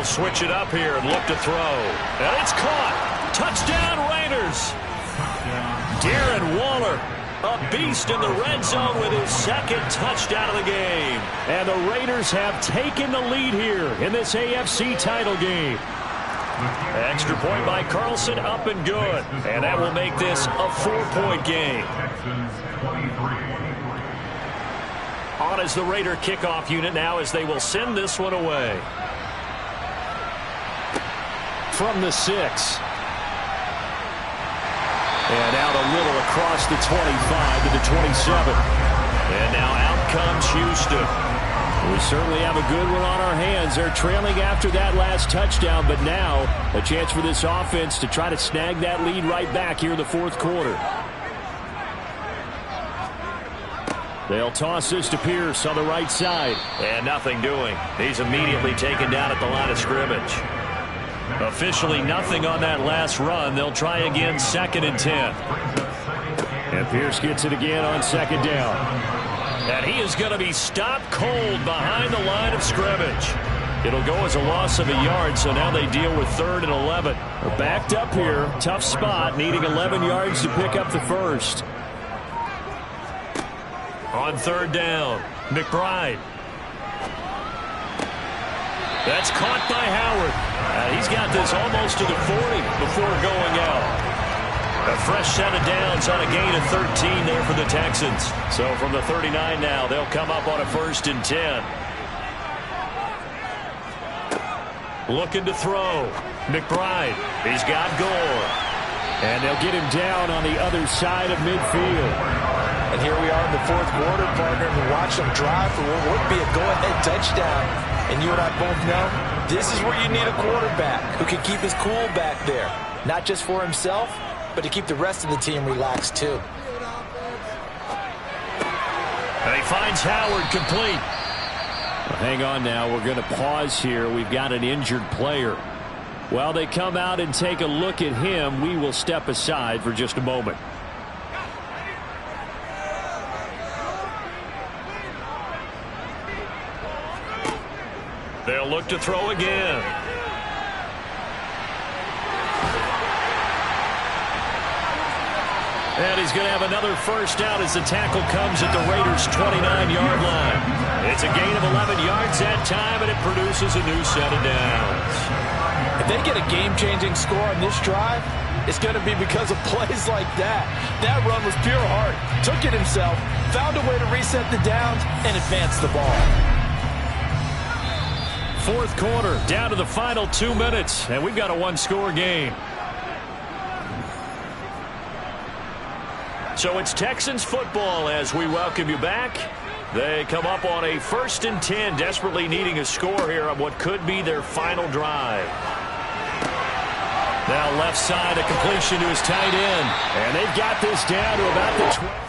switch it up here and look to throw. And it's caught. Touchdown, Raiders. Darren Waller, a beast in the red zone with his second touchdown of the game. And the Raiders have taken the lead here in this AFC title game. Extra point by Carlson, up and good. And that will make this a 4-point game. On is the Raider kickoff unit now as they will send this one away. From the 6. And out a little across the 25 to the 27. And now out comes Houston. We certainly have a good one on our hands. They're trailing after that last touchdown, but now a chance for this offense to try to snag that lead right back here in the fourth quarter. They'll toss this to Pierce on the right side. And nothing doing. He's immediately taken down at the line of scrimmage. Officially nothing on that last run. They'll try again, 2nd and 10. And Pierce gets it again on 2nd down. And he is going to be stopped cold behind the line of scrimmage. It'll go as a loss of a yard, so now they deal with 3rd and 11. They're backed up here. Tough spot, needing 11 yards to pick up the first. On 3rd down, McBride. That's caught by Howard. He's got this almost to the 40 before going out. A fresh set of downs on a gain of 13 there for the Texans. So from the 39 now, they'll come up on a 1st and 10. Looking to throw. McBride. He's got Gore. And they'll get him down on the other side of midfield. And here we are in the fourth quarter, partner, and we watch them drive for what would be a go-ahead touchdown. And you and I both know this is where you need a quarterback who can keep his cool back there. Not just for himself, but to keep the rest of the team relaxed too. And he finds Howard complete. Well, hang on now. We're going to pause here. We've got an injured player. While they come out and take a look at him, we will step aside for just a moment. They'll look to throw again. And he's going to have another first down as the tackle comes at the Raiders' 29-yard line. It's a gain of 11 yards that time, and it produces a new set of downs. If they get a game-changing score on this drive, it's going to be because of plays like that. That run was pure heart. Took it himself, found a way to reset the downs, and advance the ball. Fourth quarter, down to the final 2 minutes, and we've got a one-score game. So it's Texans football as we welcome you back. They come up on a 1st and 10, desperately needing a score here on what could be their final drive. Now left side, a completion to his tight end. And they've got this down to about the 20.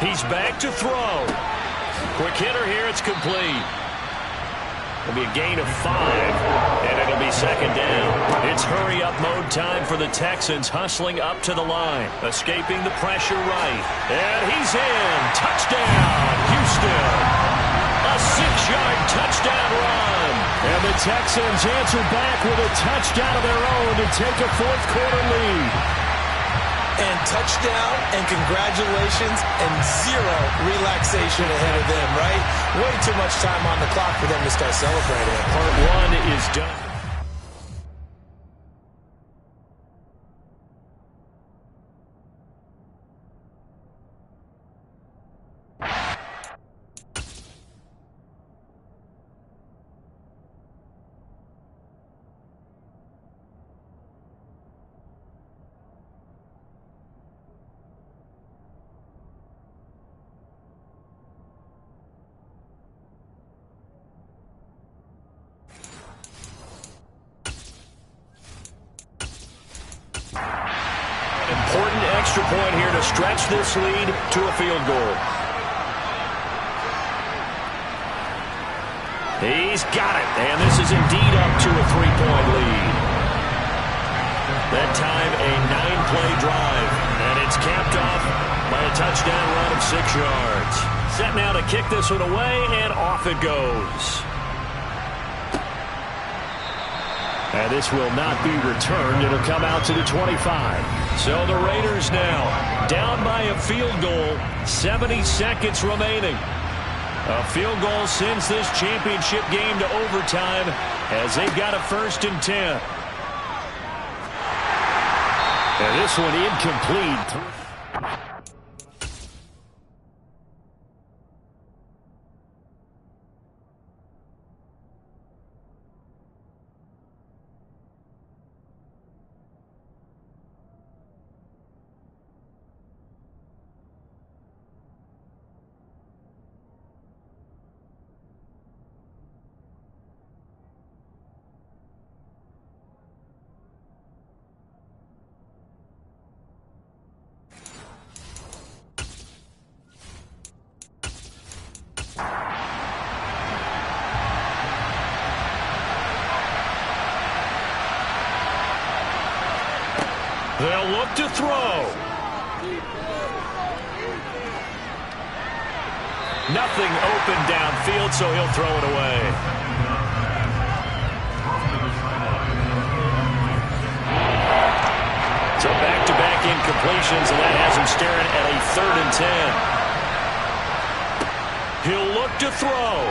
He's back to throw. Quick hitter here, it's complete. It'll be a gain of 5, and it'll be 2nd down. It's hurry-up mode time for the Texans, hustling up to the line, escaping the pressure right. And he's in. Touchdown, Houston. A 6-yard touchdown run. And the Texans answer back with a touchdown of their own to take a fourth-quarter lead. And touchdown, and congratulations, and 0 relaxation ahead of them, right? Way too much time on the clock for them to start celebrating. Part 1 is done. Important extra point here to stretch this lead to a field goal. He's got it, and this is indeed up to a 3-point lead. That time, a 9-play drive, and it's capped off by a touchdown run of 6 yards. Set now to kick this one away, and off it goes. And this will not be returned. It'll come out to the 25. So the Raiders now down by a field goal, 70 seconds remaining. A field goal sends this championship game to overtime as they've got a 1st and 10. And this one incomplete. They'll look to throw. Nothing open downfield, so he'll throw it away. So back-to-back incompletions, and that has him staring at a 3rd and 10. He'll look to throw.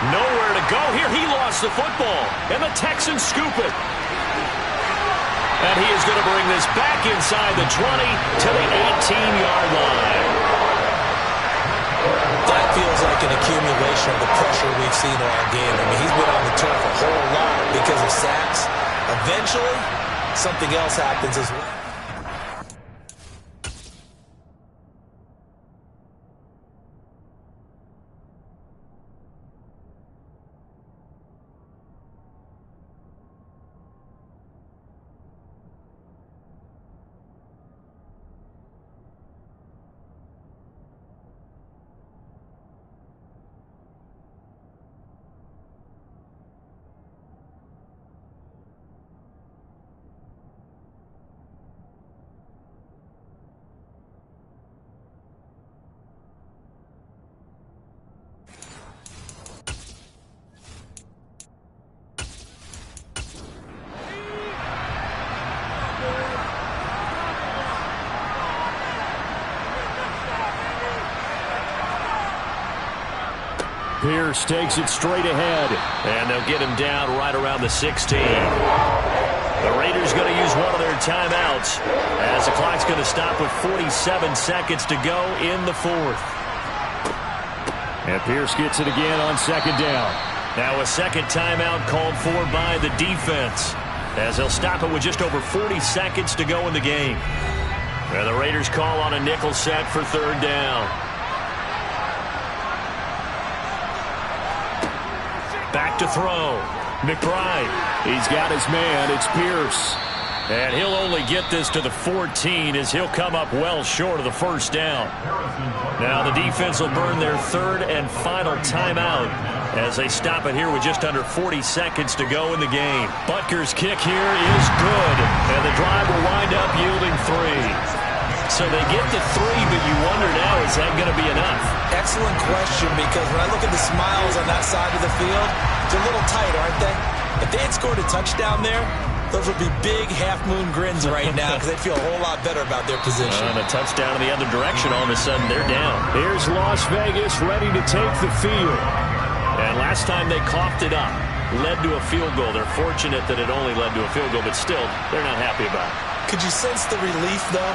Nowhere to go here. He lost the football, and the Texans scoop it. And he is going to bring this back inside the 20 to the 18-yard line. That feels like an accumulation of the pressure we've seen all game. I mean, he's been on the turf a whole lot because of sacks. Eventually, something else happens as well. Pierce takes it straight ahead, and they'll get him down right around the 16. The Raiders going to use one of their timeouts as the clock's going to stop with 47 seconds to go in the 4th. And Pierce gets it again on 2nd down. Now a second timeout called for by the defense as they'll stop it with just over 40 seconds to go in the game. And the Raiders call on a nickel set for 3rd down. Back to throw. McBride. He's got his man. It's Pierce. And he'll only get this to the 14 as he'll come up well short of the 1st down. Now the defense will burn their 3rd and final timeout as they stop it here with just under 40 seconds to go in the game. Butker's kick here is good, and the drive will wind up yielding 3. So they get the 3, but you wonder now, is that going to be enough? Excellent question, because when I look at the smiles on that side of the field, they're a little tight, aren't they? If they had scored a touchdown there, those would be big half-moon grins right now because they'd feel a whole lot better about their position. And a touchdown in the other direction, all of a sudden they're down. Here's Las Vegas ready to take the field. And last time they coughed it up, led to a field goal. They're fortunate that it only led to a field goal, but still, they're not happy about it. Could you sense the relief, though,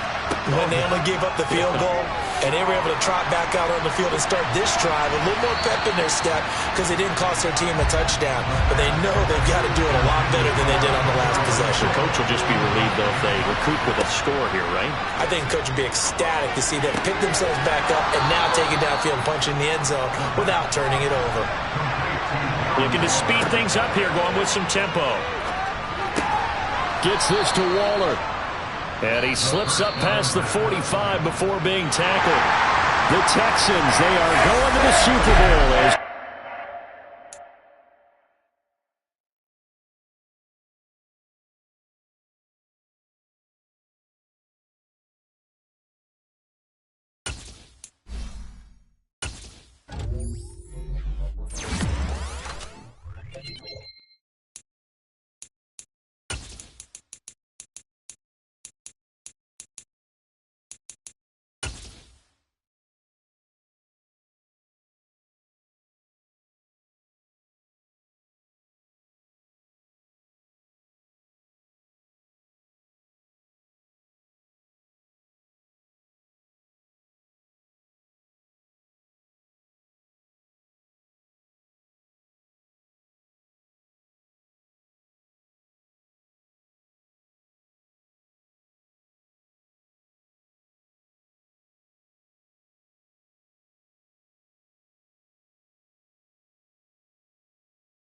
when they only gave up the field goal and they were able to trot back out on the field and start this drive a little more pep in their step because they didn't cost their team a touchdown, but they know they've got to do it a lot better than they did on the last possession. The coach will just be relieved, though, if they recoup with a score here, right? I think the coach would be ecstatic to see them pick themselves back up and now take it downfield and punch in the end zone without turning it over. Looking to speed things up here, going with some tempo. Gets this to Waller. And he slips up past the 45 before being tackled. The Texans, they are going to the Super Bowl as